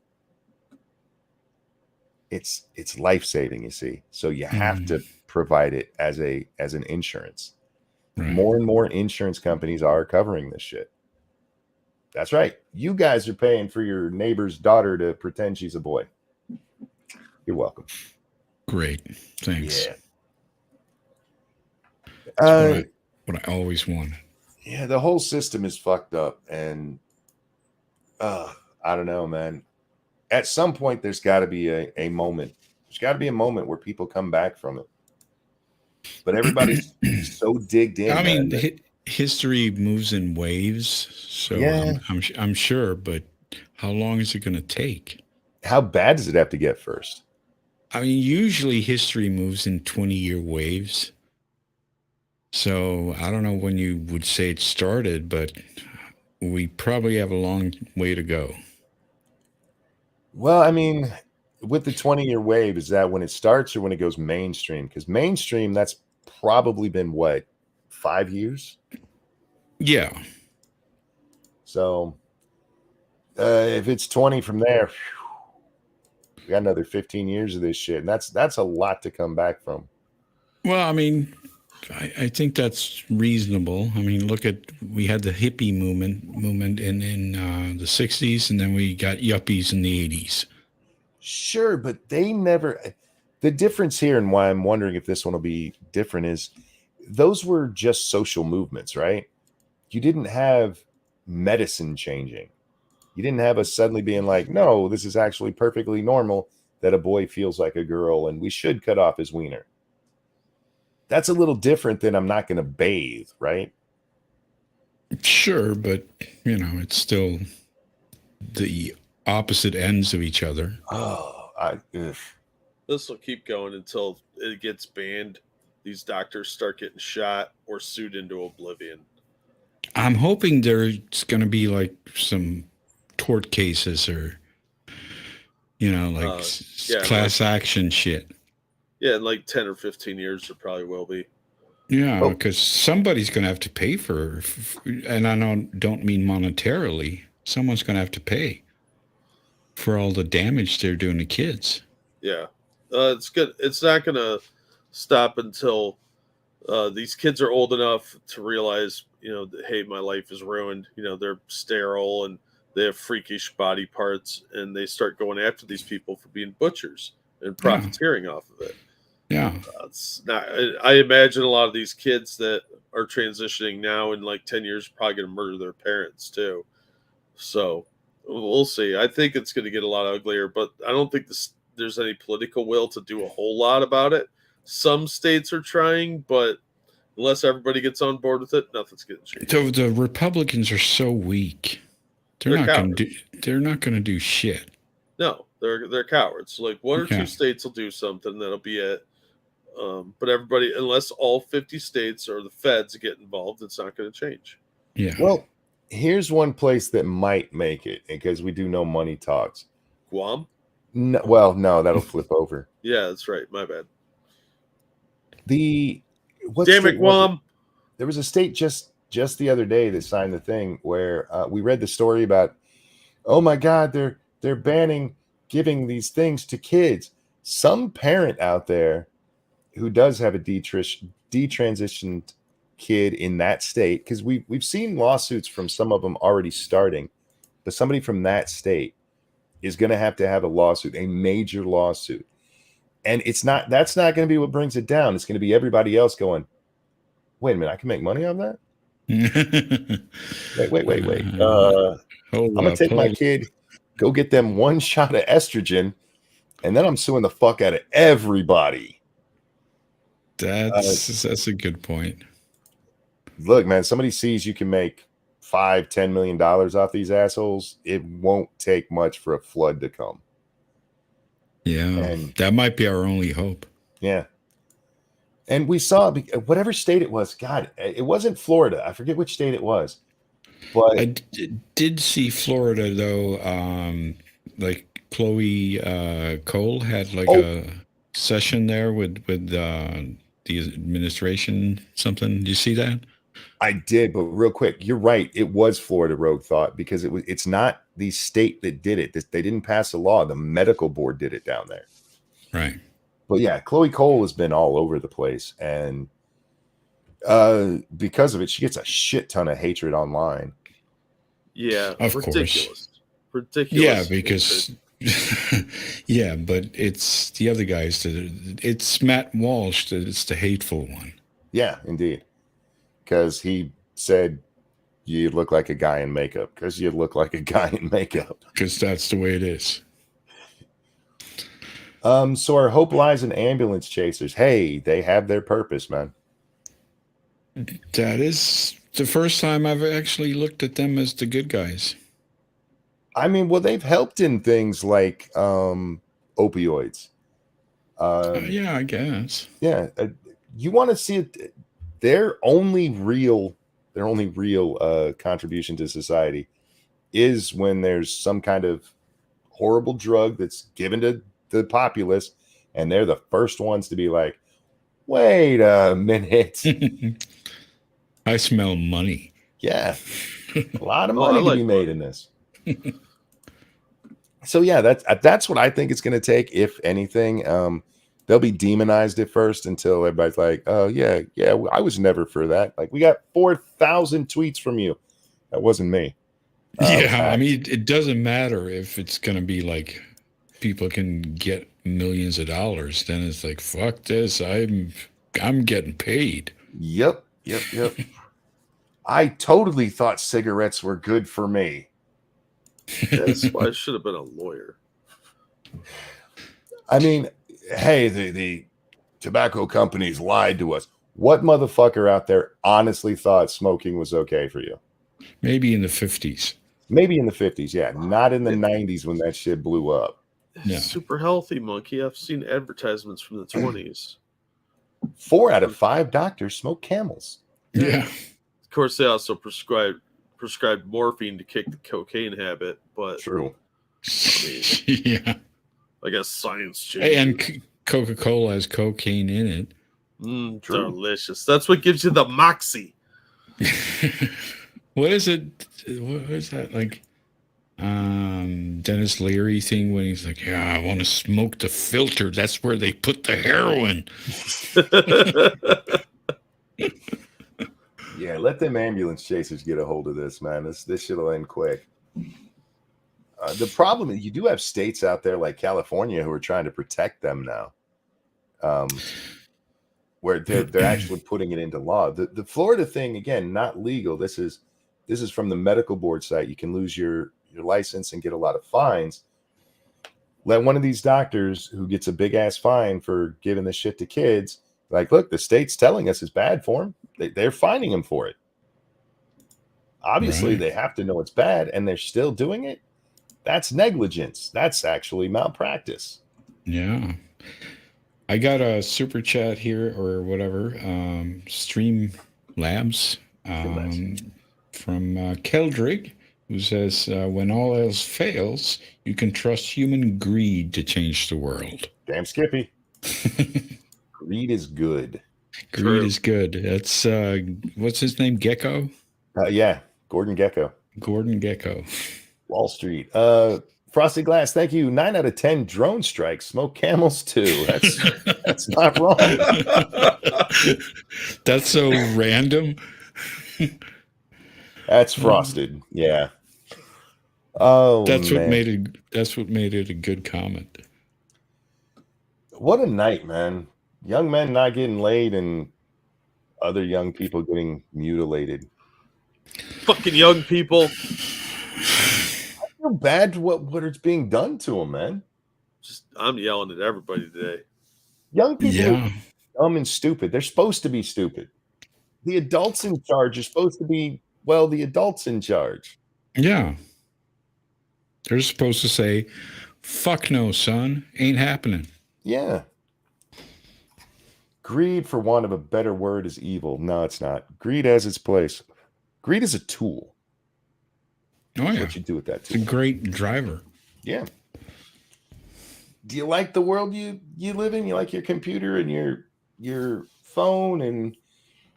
It's life-saving, you see. So you have to provide it as an insurance. Right. More and more insurance companies are covering this shit. That's right. You guys are paying for your neighbor's daughter to pretend she's a boy. You're welcome. Great. Thanks. Yeah. That's what I always wanted. Yeah, the whole system is fucked up. And I don't know, man. At some point, there's got to be a moment. There's got to be a moment where people come back from it. But everybody's so digged in. I mean, man, history moves in waves. So Yeah. I'm sure, but how long is it going to take? how bad does it have to get first? I mean, usually history moves in 20-year waves. So I don't know when you would say it started, but we probably have a long way to go. Well, I mean, with the 20-year wave, is that when it starts or when it goes mainstream? Because mainstream, that's probably been what, 5 years? Yeah. So if it's 20 from there, we got another 15 years of this shit. And that's a lot to come back from. Well, I mean, I think that's reasonable. I mean, we had the hippie movement in the 60s, and then we got yuppies in the 80s. Sure, but they never. The difference here, and why I'm wondering if this one will be different, is those were just social movements, right? You didn't have medicine changing. You didn't have us suddenly being like, no, this is actually perfectly normal that a boy feels like a girl and we should cut off his wiener. That's a little different than I'm not going to bathe, right? Sure, but, it's still the opposite ends of each other. Oh, This will keep going until it gets banned. These doctors start getting shot or sued into oblivion. I'm hoping there's going to be like some tort cases or, class action shit. Yeah, in like 10 or 15 years, there probably will be. Yeah, because somebody's going to have to pay for, and I don't mean monetarily. Someone's going to have to pay for all the damage they're doing to kids. Yeah, it's good. It's not going to stop until these kids are old enough to realize, that, hey, my life is ruined. They're sterile and they have freakish body parts, and they start going after these people for being butchers and profiteering off of it. Yeah. It's not. I imagine a lot of these kids that are transitioning now in like 10 years are probably going to murder their parents too. So we'll see. I think it's going to get a lot uglier, but I don't think there's any political will to do a whole lot about it. Some states are trying, but unless everybody gets on board with it, nothing's getting changed. So the Republicans are so weak. They're not going to do shit. No, they're cowards. Like one or two states will do something, that'll be it. But everybody, unless all 50 states or the feds get involved, it's not going to change. Yeah. Well, here's one place that might make it, because we do know money talks. Guam? No, well, no, that'll flip over. Yeah, that's right. My bad. Damn it, Guam! There was a state just the other day that signed the thing where we read the story about, oh my God, they're banning giving these things to kids. Some parent out there who does have a detransitioned kid in that state, because we've seen lawsuits from some of them already starting, but somebody from that state is going to have a lawsuit, a major lawsuit. And that's not going to be what brings it down. It's going to be everybody else going, wait a minute, I can make money on that? Wait. I'm going to take my kid, go get them one shot of estrogen, and then I'm suing the fuck out of everybody. That's a good point. Look, man, somebody sees you can make $5-10 million off these assholes. It won't take much for a flood to come. Yeah, and that might be our only hope. Yeah. And we saw whatever state it was. God, it wasn't Florida. I forget which state it was. But I did see Florida though. Like Chloe Cole had like a session there with the administration. Something. Did you see that? I did, but real quick, you're right. It was Florida Rogue Thought because it's not the state that did it. They didn't pass a law. The medical board did it down there. Right. But yeah, Chloe Cole has been all over the place. And because of it, she gets a shit ton of hatred online. Yeah, Of ridiculous. course. Ridiculous. Yeah, because yeah, but it's the other guys that it's Matt Walsh that it's the hateful one. Yeah, indeed. Because he said you look like a guy in makeup. Because you look like a guy in makeup. Because that's the way it is. So our hope lies in ambulance chasers. Hey, they have their purpose, man. That is the first time I've actually looked at them as the good guys. I mean, well, they've helped in things like opioids. Yeah, I guess. Yeah, you want to see it. Their only real contribution to society is when there's some kind of horrible drug that's given to the populace, and they're the first ones to be like, "Wait a minute." I smell money. Yeah, a lot of Oh, I money to like be made in this. So yeah, that's what I think it's going to take, if anything. They'll be demonized at first until everybody's like, "Oh yeah, I was never for that." Like, we got 4,000 tweets from you. That wasn't me. Yeah, I mean, it doesn't matter if it's going to be like people can get millions of dollars. Then it's like, fuck this. I'm getting paid. Yep. I totally thought cigarettes were good for me. That's why I should have been a lawyer. I mean, hey, the tobacco companies lied to us. What motherfucker out there honestly thought smoking was okay for you? Maybe in the 50s. Maybe in the 50s, yeah. Not in the 90s when that shit blew up. Yeah. Super healthy, monkey. I've seen advertisements from the 20s. 4 out of 5 doctors smoke Camels. Yeah. Of course, they also prescribed morphine to kick the cocaine habit, but True. Yeah. I guess science changed. And Coca-Cola has cocaine in it. True. Delicious. That's what gives you the moxie. What is it? What is that like? Dennis Leary thing when he's like, "Yeah, I want to smoke the filter. That's where they put the heroin." Yeah, let them ambulance chasers get a hold of this, man. This shit'll end quick. The problem is you do have states out there like California who are trying to protect them now, where they're actually putting it into law. The Florida thing, again, not legal. This is from the medical board site. You can lose your license and get a lot of fines. Let one of these doctors who gets a big ass fine for giving this shit to kids, like, look, the state's telling us it's bad for him. They're fining him for it. Obviously, Right. they have to know it's bad, and they're still doing it. That's negligence. That's actually malpractice. Yeah. I got a super chat here or whatever. Stream Labs from Keldrig, who says, when all else fails, you can trust human greed to change the world. Damn Skippy. Greed is good. Greed is good. That's what's his name? Gecko? Yeah, Gordon Gecko. Gordon Gecko. Wall Street. Frosted Glass, thank you. 9 out of 10 drone strikes. Smoke Camels too. That's not wrong. That's so random. That's Frosted. Yeah. Oh, That's man. what made it a good comment. What a night, man. Young men not getting laid and other young people getting mutilated. Fucking young people. I feel bad what is being done to them, man. I'm yelling at everybody today. Young people Yeah. are dumb and stupid. They're supposed to be stupid. The adults in charge are supposed to be, well, the adults in charge. Yeah. They're supposed to say, fuck no, son. Ain't happening. Yeah. Greed, for want of a better word, is evil. No, it's not. Greed has its place. Greed is a tool. Oh, yeah. What you do with that It's a tool. great driver. Yeah. Do you like the world you live in? You like your computer and your phone and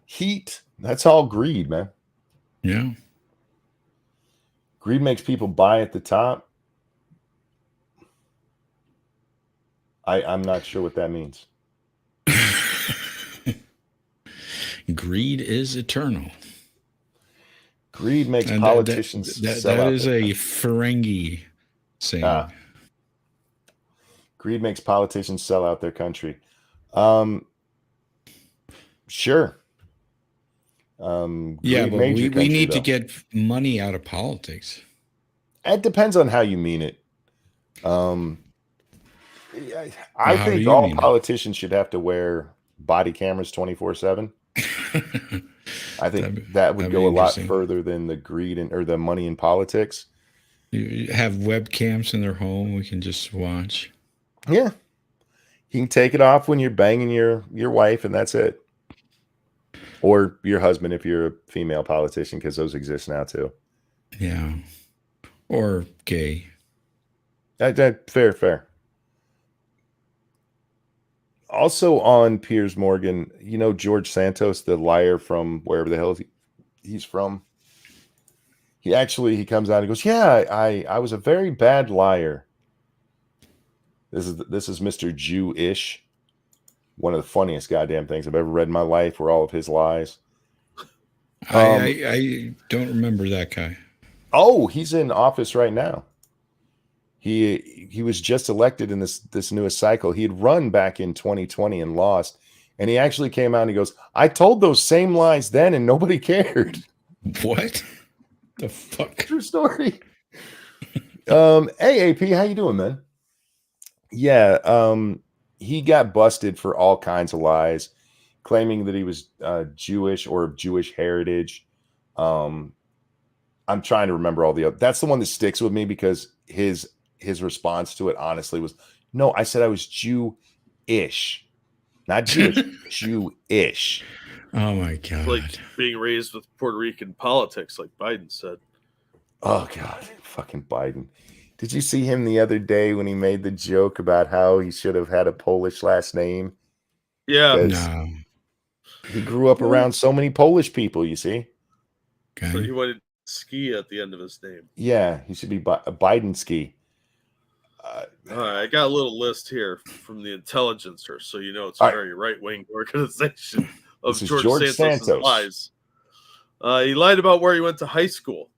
heat That's all greed, man. Yeah. Greed makes people buy at the top. I'm not sure what that means. Greed is eternal. Greed makes And politicians sell that out is their a country. Ferengi saying. Greed makes politicians sell out their country. Sure. Yeah, greed but made your we country, need to though. get money out of politics. It depends on how you mean it. I How do think you all mean it? politicians should have to wear body cameras 24/7. I think that would that'd go be a lot interesting. further than the greed or the money in politics. You have webcams in their home. We can just watch. Yeah. You can take it off when you're banging your wife, and that's it. Or your husband if you're a female politician, because those exist now too. Yeah. Or gay. Fair. Also on Piers Morgan, George Santos, the liar from wherever the hell he's from. He comes out and goes, "Yeah, I was a very bad liar." This is Mr. Jewish. One of the funniest goddamn things I've ever read in my life were all of his lies. I don't remember that guy. Oh, he's in office right now. He was just elected in this newest cycle. He had run back in 2020 and lost. And he actually came out and he goes, "I told those same lies then and nobody cared." What the fuck? True story. Hey, AP, how you doing, man? Yeah, he got busted for all kinds of lies, claiming that he was Jewish or of Jewish heritage. I'm trying to remember all the other. That's the one that sticks with me because his response to it honestly was, "No, I said I was Jew-ish, not Jewish, Jew-ish." Oh my god! Like being raised with Puerto Rican politics, like Biden said. Oh god, fucking Biden. Did you see him the other day when he made the joke about how he should have had a Polish last name? Yeah. 'Cause No. he grew up around so many Polish people, you see? Okay. So he wanted ski at the end of his name. Yeah, he should be Biden-ski. All right, I got a little list here from the Intelligencer, so you know it's All a right. very right-wing organization of This is George George Santos' Santos. lies. He lied about where he went to high school.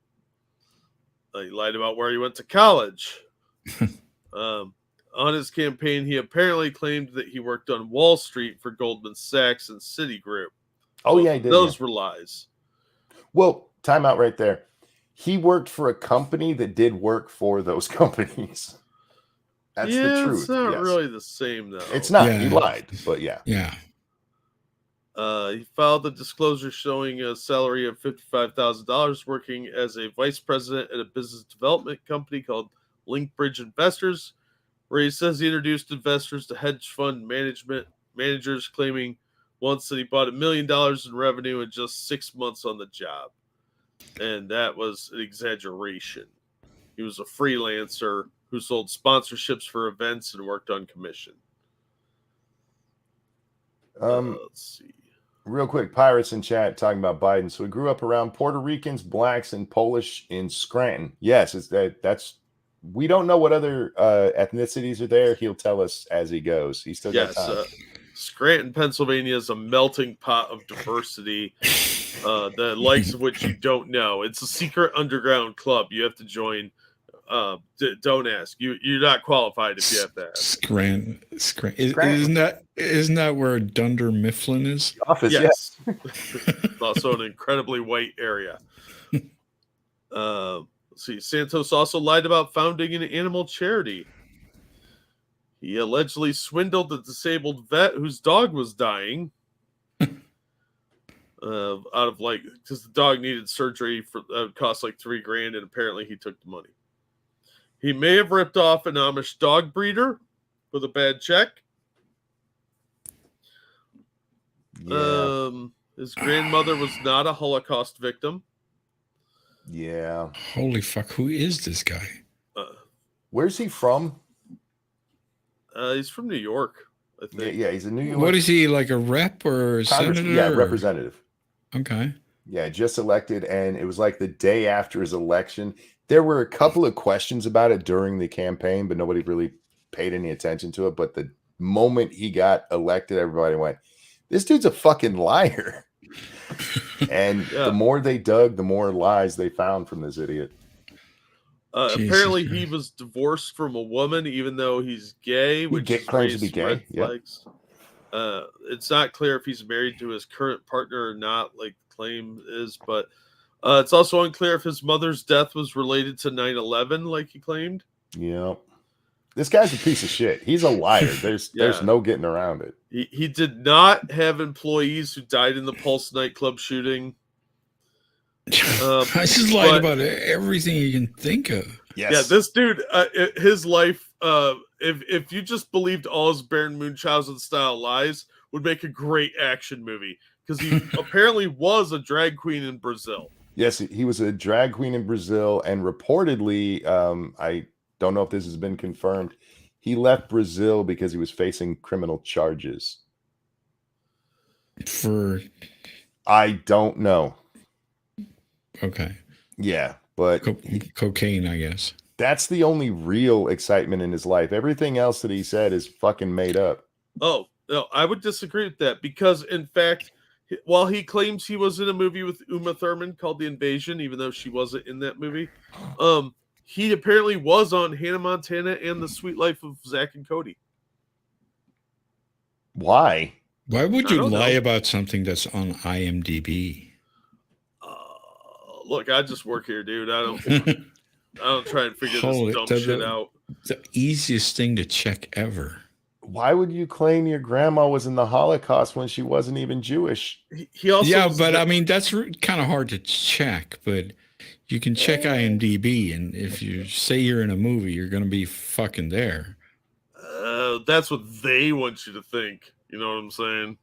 He lied about where he went to college. On his campaign, he apparently claimed that he worked on Wall Street for Goldman Sachs and Citigroup. Oh, yeah, he did. Those were lies. Well, time out right there. He worked for a company that did work for those companies. That's the truth. It's not yes. really the same, though. It's not. He Yeah. lied, but yeah. Yeah. He filed a disclosure showing a salary of $55,000 working as a vice president at a business development company called Linkbridge Investors, where he says he introduced investors to hedge fund managers, claiming once that he bought $1 million in revenue in just 6 months on the job. And that was an exaggeration. He was a freelancer who sold sponsorships for events and worked on commission. Let's see. Real quick, Pirates in chat talking about Biden. So he grew up around Puerto Ricans, blacks, and Polish in Scranton. Yes, that's. We don't know what other ethnicities are there. He'll tell us as he goes. He's still got time. Scranton, Pennsylvania is a melting pot of diversity, the likes of which you don't know. It's a secret underground club you have to join. Don't ask. You're not qualified if you have to ask. Scranton. Isn't that where Dunder Mifflin is? Office, Yes. It's also an incredibly white area. Let's see. Santos also lied about founding an animal charity. He allegedly swindled a disabled vet whose dog was dying. Out of because the dog needed surgery for cost like $3,000, and apparently he took the money. He may have ripped off an Amish dog breeder with a bad check. Yeah. His grandmother was not a Holocaust victim. Yeah. Holy fuck! Who is this guy? Where's he from? He's from New York, I think. Yeah, he's a New York. What is he, like a rep or a senator? Yeah, or- representative. Okay. Yeah, just elected, and it was like the day after his election. There were a couple of questions about it during the campaign, but nobody really paid any attention to it. But the moment he got elected, everybody went, "This dude's a fucking liar." And the more they dug, the more lies they found from this idiot. Apparently, he was divorced from a woman, even though he's gay, which claims to be gay. Red flags. It's not clear if he's married to his current partner or not, like the claim is, but it's also unclear if his mother's death was related to 9/11, like he claimed. Yeah, this guy's a piece of shit. He's a liar. There's no getting around it. He did not have employees who died in the Pulse nightclub shooting. I just lied about everything you can think of. Yes. Yeah, this dude, his life, if you just believed all his Baron Munchausen style lies, would make a great action movie, because he apparently was a drag queen in Brazil. Yes, he was a drag queen in Brazil, and reportedly, I don't know if this has been confirmed, he left Brazil because he was facing criminal charges. I don't know. Okay. Yeah, but cocaine, I guess. That's the only real excitement in his life. Everything else that he said is fucking made up. Oh, no, I would disagree with that, because in fact, while he claims he was in a movie with Uma Thurman called The Invasion, even though she wasn't in that movie, he apparently was on Hannah Montana and The Sweet Life of Zach and Cody. Why? Why would you lie about something that's on IMDb? Look, I just work here, dude. I don't try and figure this dumb shit out. The easiest thing to check ever. Why would you claim your grandma was in the Holocaust when she wasn't even Jewish? He also but I mean, that's kind of hard to check, but you can check IMDb, and if you say you're in a movie, you're going to be fucking there. That's what they want you to think. You know what I'm saying?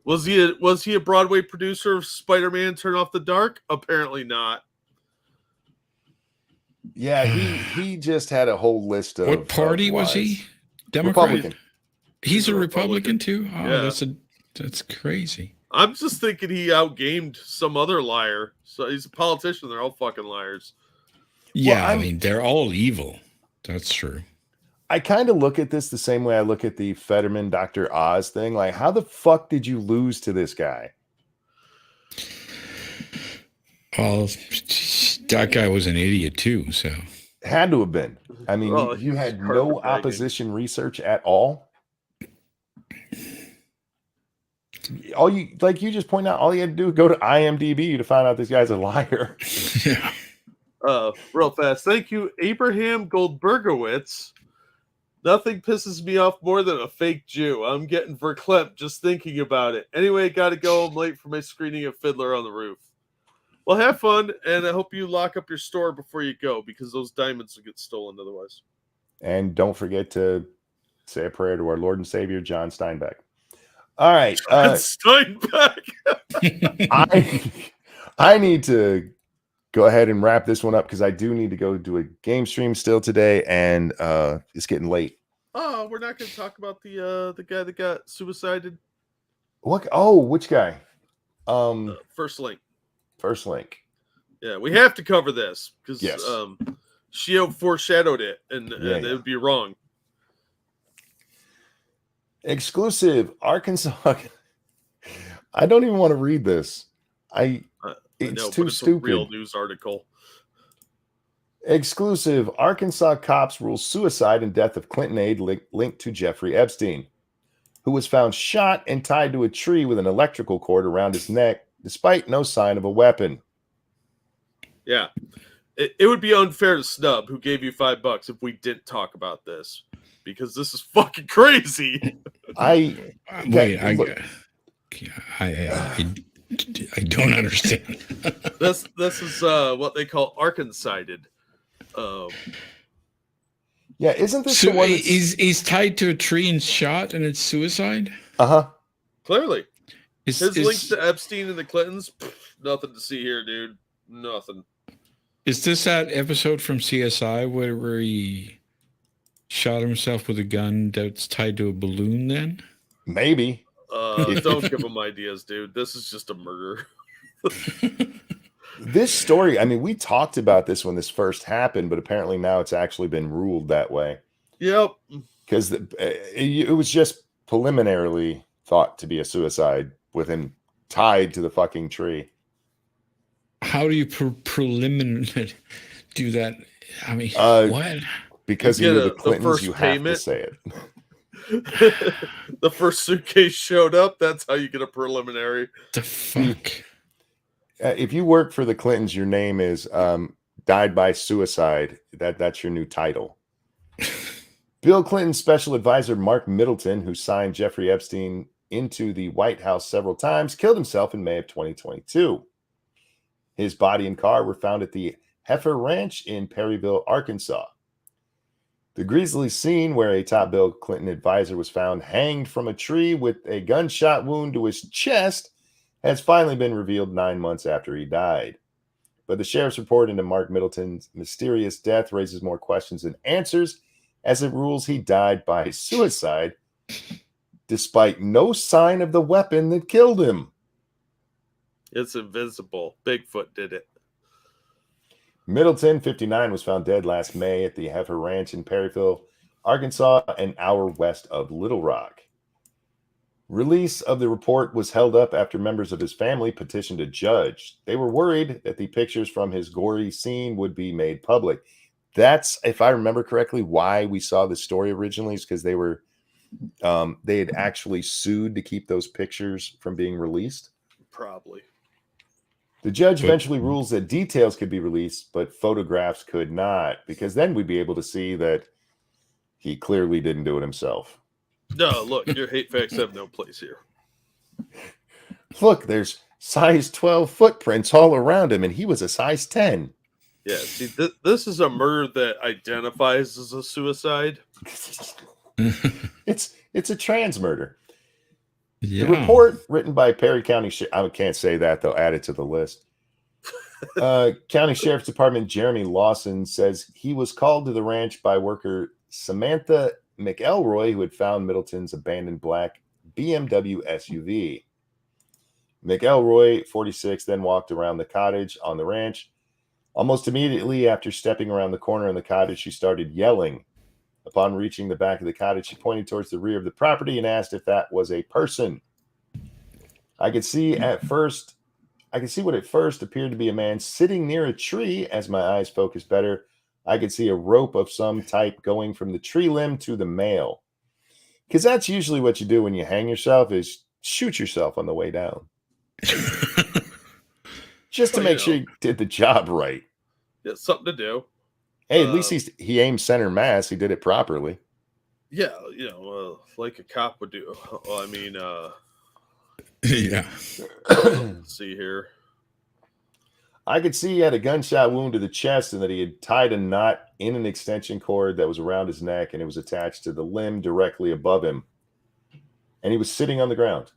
Was he a Broadway producer of Spider-Man Turn Off the Dark? Apparently not. Yeah, he just had a whole list of what party was he? Democrat? Republican. He's a Republican too? Oh, yeah. That's crazy. I'm just thinking he outgamed some other liar. So he's a politician. They're all fucking liars. Yeah, I mean, they're all evil. That's true. I kind of look at this the same way I look at the Fetterman Dr. Oz thing. Like, how the fuck did you lose to this guy? Well, that guy was an idiot too, so. Had to have been. I mean, you had no opposition research at all. All you, like you just point out, all you had to do was go to IMDb to find out this guy's a liar. Yeah. Real fast. Thank you, Abraham Goldbergowitz. Nothing pisses me off more than a fake Jew. I'm getting verklempt just thinking about it. Anyway, gotta go. I'm late for my screening of Fiddler on the Roof. Well, have fun, and I hope you lock up your store before you go, because those diamonds will get stolen otherwise. And don't forget to say a prayer to our Lord and Savior, John Steinbeck. All right. Steinbeck! I need to go ahead and wrap this one up, because I do need to go do a game stream still today, and it's getting late. Oh, we're not going to talk about the guy that got suicided. What? Oh, which guy? First Link. First Link. Yeah, we have to cover this because yes. she foreshadowed it, and it would be wrong. Exclusive Arkansas. I don't even want to read this. It's too stupid. A real news article. Exclusive Arkansas cops rule suicide and death of Clinton aide linked to Jeffrey Epstein, who was found shot and tied to a tree with an electrical cord around his neck, despite no sign of a weapon. Yeah. It would be unfair to snub who gave you $5 if we didn't talk about this, because this is fucking crazy. I don't understand. This is what they call Arkansided. Yeah, isn't this so the one he's tied to a tree and shot, and it's suicide? Uh-huh. Clearly. His links to Epstein and the Clintons, nothing to see here, dude. Nothing. Is this that episode from CSI where he shot himself with a gun that's tied to a balloon then? Maybe. Don't give him ideas, dude. This is just a murder. This story, I mean, we talked about this when this first happened, but apparently now it's actually been ruled that way. Yep. Because it was just preliminarily thought to be a suicide with him tied to the fucking tree. How do you preliminary do that? I mean, what? Because You you get knew the the Clintons, first you have to payment. say it. The first suitcase showed up. That's how you get a preliminary. The fuck? If you work for the Clintons, your name is died by suicide. That's your new title. Bill Clinton's special advisor, Mark Middleton, who signed Jeffrey Epstein into the White House several times, killed himself in May of 2022. His body and car were found at the Heifer Ranch in Perryville, Arkansas. The grisly scene where a top Bill Clinton advisor was found hanged from a tree with a gunshot wound to his chest has finally been revealed 9 months after he died. But the sheriff's report into Mark Middleton's mysterious death raises more questions than answers, as it rules he died by suicide, despite no sign of the weapon that killed him. It's invisible. Bigfoot did it. Middleton, 59, was found dead last May at the Heifer Ranch in Perryville, Arkansas, an hour west of Little Rock. Release of the report was held up after members of his family petitioned a judge. They were worried that the pictures from his gory scene would be made public. That's, if I remember correctly, why we saw the story originally, is because they had actually sued to keep those pictures from being released. Probably. The judge eventually rules that details could be released, but photographs could not, because then we'd be able to see that he clearly didn't do it himself. No, look, your hate facts have no place here. Look, there's size 12 footprints all around him, and he was a size 10. Yeah, see, this is a murder that identifies as a suicide. It's a trans murder. Yeah. The report, written by Perry County I can't say that, though, added to the list. County Sheriff's Department Jeremy Lawson says he was called to the ranch by worker Samantha McElroy, who had found Middleton's abandoned black BMW SUV. McElroy, 46, then walked around the cottage on the ranch. Almost immediately after stepping around the corner in the cottage, she started yelling. Upon reaching the back of the cottage, she pointed towards the rear of the property and asked if that was a person. I could see what at first appeared to be a man sitting near a tree. As my eyes focused better, I could see a rope of some type going from the tree limb to the male. Because that's usually what you do when you hang yourself, is shoot yourself on the way down. Just to make sure you did the job right. Yeah, something to do. Hey, at least he aimed center mass. He did it properly. Yeah, like a cop would do. Well, I mean, Yeah. let's see here. I could see he had a gunshot wound to the chest and that he had tied a knot in an extension cord that was around his neck, and it was attached to the limb directly above him. And he was sitting on the ground.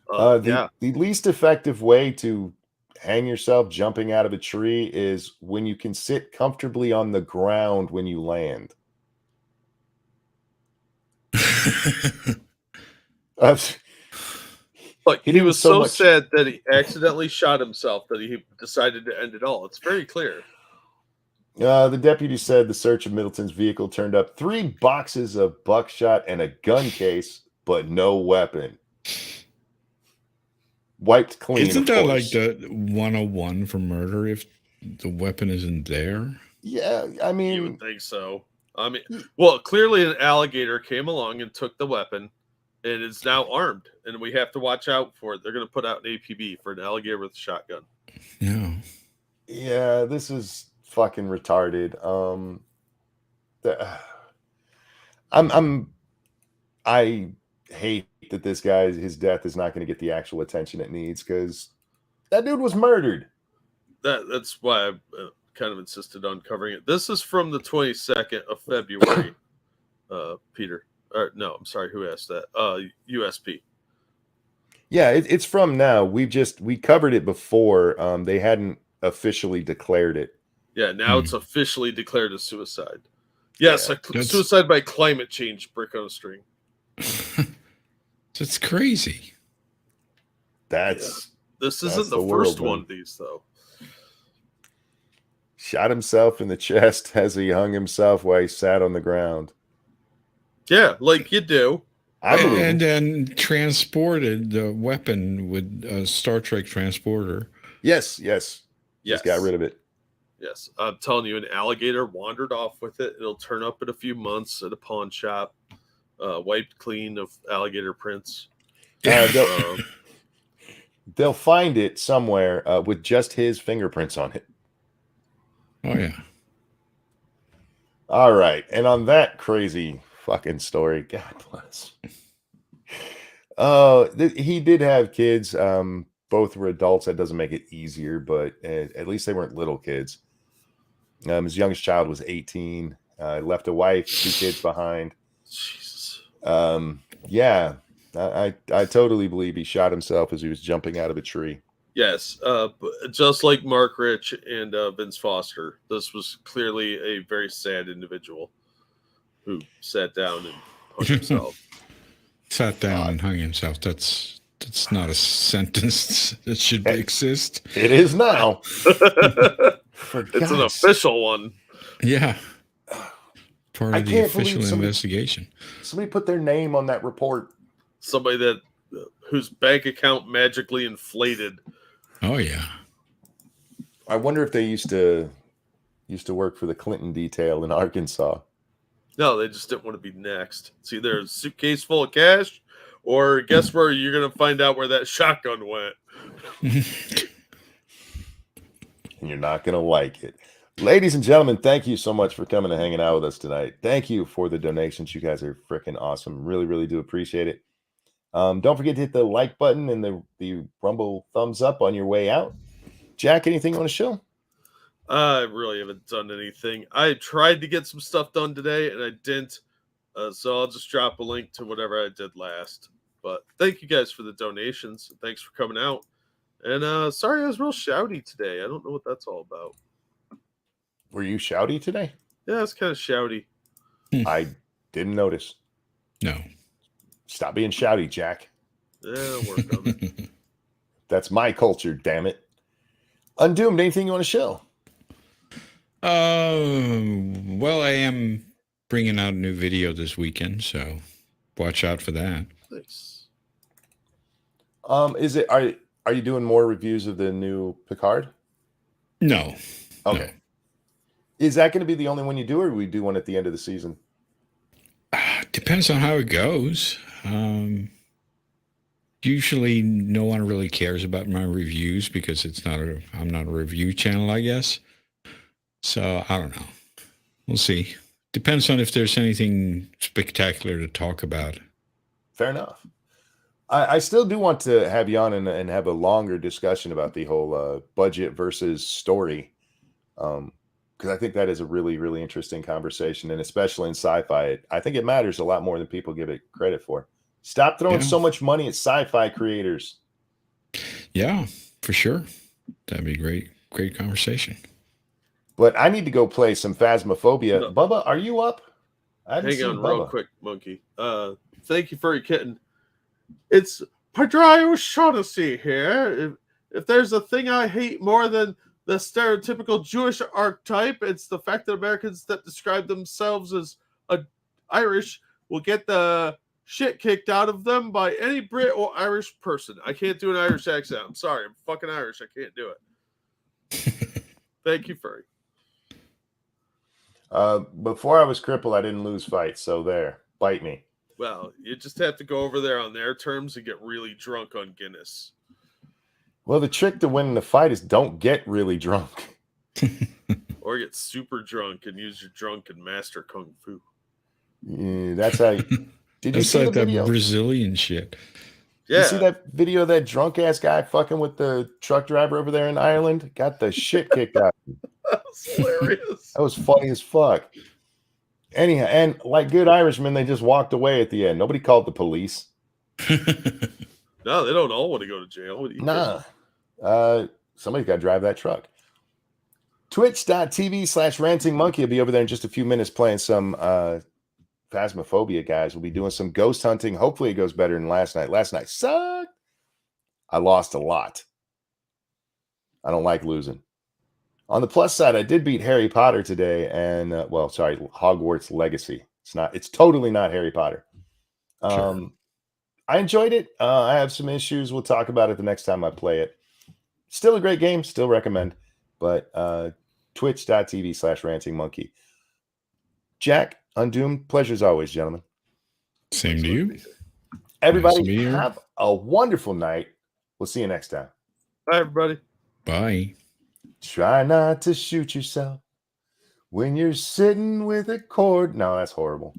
The least effective way to hang yourself jumping out of a tree is when you can sit comfortably on the ground when you land. But he was so sad that he accidentally shot himself that he decided to end it all. It's very clear. The deputy said the search of Middleton's vehicle turned up 3 boxes of buckshot and a gun case, but no weapon. Wiped clean. Isn't that like the 101 for murder if the weapon isn't there? Yeah, I mean, you would think so. I mean, well, clearly an alligator came along and took the weapon and is now armed, and we have to watch out for it. They're going to put out an APB for an alligator with a shotgun. Yeah, this is fucking retarded. I hate that this guy, his death is not going to get the actual attention it needs, because that dude was murdered. That's why I kind of insisted on covering it. This is from the 22nd of February, Peter. Or, no, I'm sorry, who asked that? USP. Yeah, it's from now. We covered it before. They hadn't officially declared it. Yeah, now it's officially declared a suicide. Yes, suicide by climate change, brick on a string. It's crazy. That's This That's isn't the the world, first man. one of these, though. shot himself in the chest as he hung himself while he sat on the ground. Yeah, like you do. I believe And him. then transported the weapon with a Star Trek transporter. Yes. Yes. Just got rid of it. Yes, I'm telling you, an alligator wandered off with it. It'll turn up in a few months at a pawn shop, wiped clean of alligator prints. They'll find it somewhere with just his fingerprints on it. Oh yeah. All right. And on that crazy fucking story, God bless. He did have kids. Both were adults. That doesn't make it easier, but at least they weren't little kids. His youngest child was 18. Left a wife, 2 kids behind. Jesus. Yeah, I totally believe he shot himself as he was jumping out of a tree. Yes, just like Mark Rich and Vince Foster, this was clearly a very sad individual who sat down and hung himself. Sat down and hung himself. That's not a sentence that should exist. It is now. It's an official one. Yeah. Part I of the can't official believe investigation. Somebody put their name on that report. Somebody that whose bank account magically inflated. Oh yeah. I wonder if they used to work for the Clinton detail in Arkansas. No, they just didn't want to be next. It's either a suitcase full of cash, or guess where you're going to find out where that shotgun went. And you're not going to like it. Ladies and gentlemen, thank you so much for coming and hanging out with us tonight. Thank you for the donations. You guys are freaking awesome. Really, really do appreciate it. Don't forget to hit the like button and the Rumble thumbs up on your way out. Jack, anything you want to show? I really haven't done anything. I tried to get some stuff done today, and I didn't. So I'll just drop a link to whatever I did last. But thank you guys for the donations. Thanks for coming out. And sorry I was real shouty today. I don't know what that's all about. Were you shouty today? Yeah, it's kind of shouty. I didn't notice. No. Stop being shouty, Jack. Yeah, I'll work on it. That's my culture, damn it. Undoomed, anything you want to show? Well, I am bringing out a new video this weekend, so watch out for that. Thanks. Are you doing more reviews of the new Picard? No. Okay. No. Is that going to be the only one you do, or we do one at the end of the season? Depends on how it goes. Usually no one really cares about my reviews because I'm not a review channel, I guess. So I don't know. We'll see. Depends on if there's anything spectacular to talk about. Fair enough. I still do want to have you on and have a longer discussion about the whole budget versus story. Because I think that is a really, really interesting conversation. And especially in sci-fi, I think it matters a lot more than people give it credit for. Stop throwing so much money at sci-fi creators. Yeah, for sure. That'd be great. Great conversation. But I need to go play some Phasmophobia. No. Bubba, are you up? I haven't Hang seen on Bubba. real quick, Monkey. Thank you, Furry Kitten. It's Padre O'Shaughnessy here. If there's a thing I hate more than the stereotypical Jewish archetype, it's the fact that Americans that describe themselves as Irish will get the shit kicked out of them by any Brit or Irish person. I can't do an Irish accent. I'm sorry. I'm fucking Irish. I can't do it. Thank you, Furry. Before I was crippled, I didn't lose fights. So there, bite me. Well, you just have to go over there on their terms and get really drunk on Guinness. Well, the trick to winning the fight is don't get really drunk. Or get super drunk and use your drunken master kung fu. Yeah, that's how. Did you It's see like the that video? Brazilian shit. Yeah. You see that video of that drunk ass guy fucking with the truck driver over there in Ireland? Got the shit kicked out of him. That was hilarious. That was funny as fuck. Anyhow, and like good Irishmen, they just walked away at the end. Nobody called the police. No, they don't all want to go to jail. What do you Nah. Somebody's got to drive that truck. Twitch.tv/ranting monkey will be over there in just a few minutes playing some Phasmophobia guys. We'll be doing some ghost hunting. Hopefully it goes better than last night. Last night sucked. I lost a lot. I don't like losing. On the plus side, I did beat Harry Potter today, and Hogwarts Legacy. It's totally not Harry Potter. Sure. I enjoyed it. I have some issues. We'll talk about it the next time I play it. Still a great game. Still recommend. But twitch.tv/rantingmonkey. Jack, Undoomed, pleasure as always, gentlemen. Same to you. Everybody, Nice to meet you. have a wonderful night. We'll see you next time. Bye, everybody. Bye. Try not to shoot yourself when you're sitting with a cord. No, that's horrible.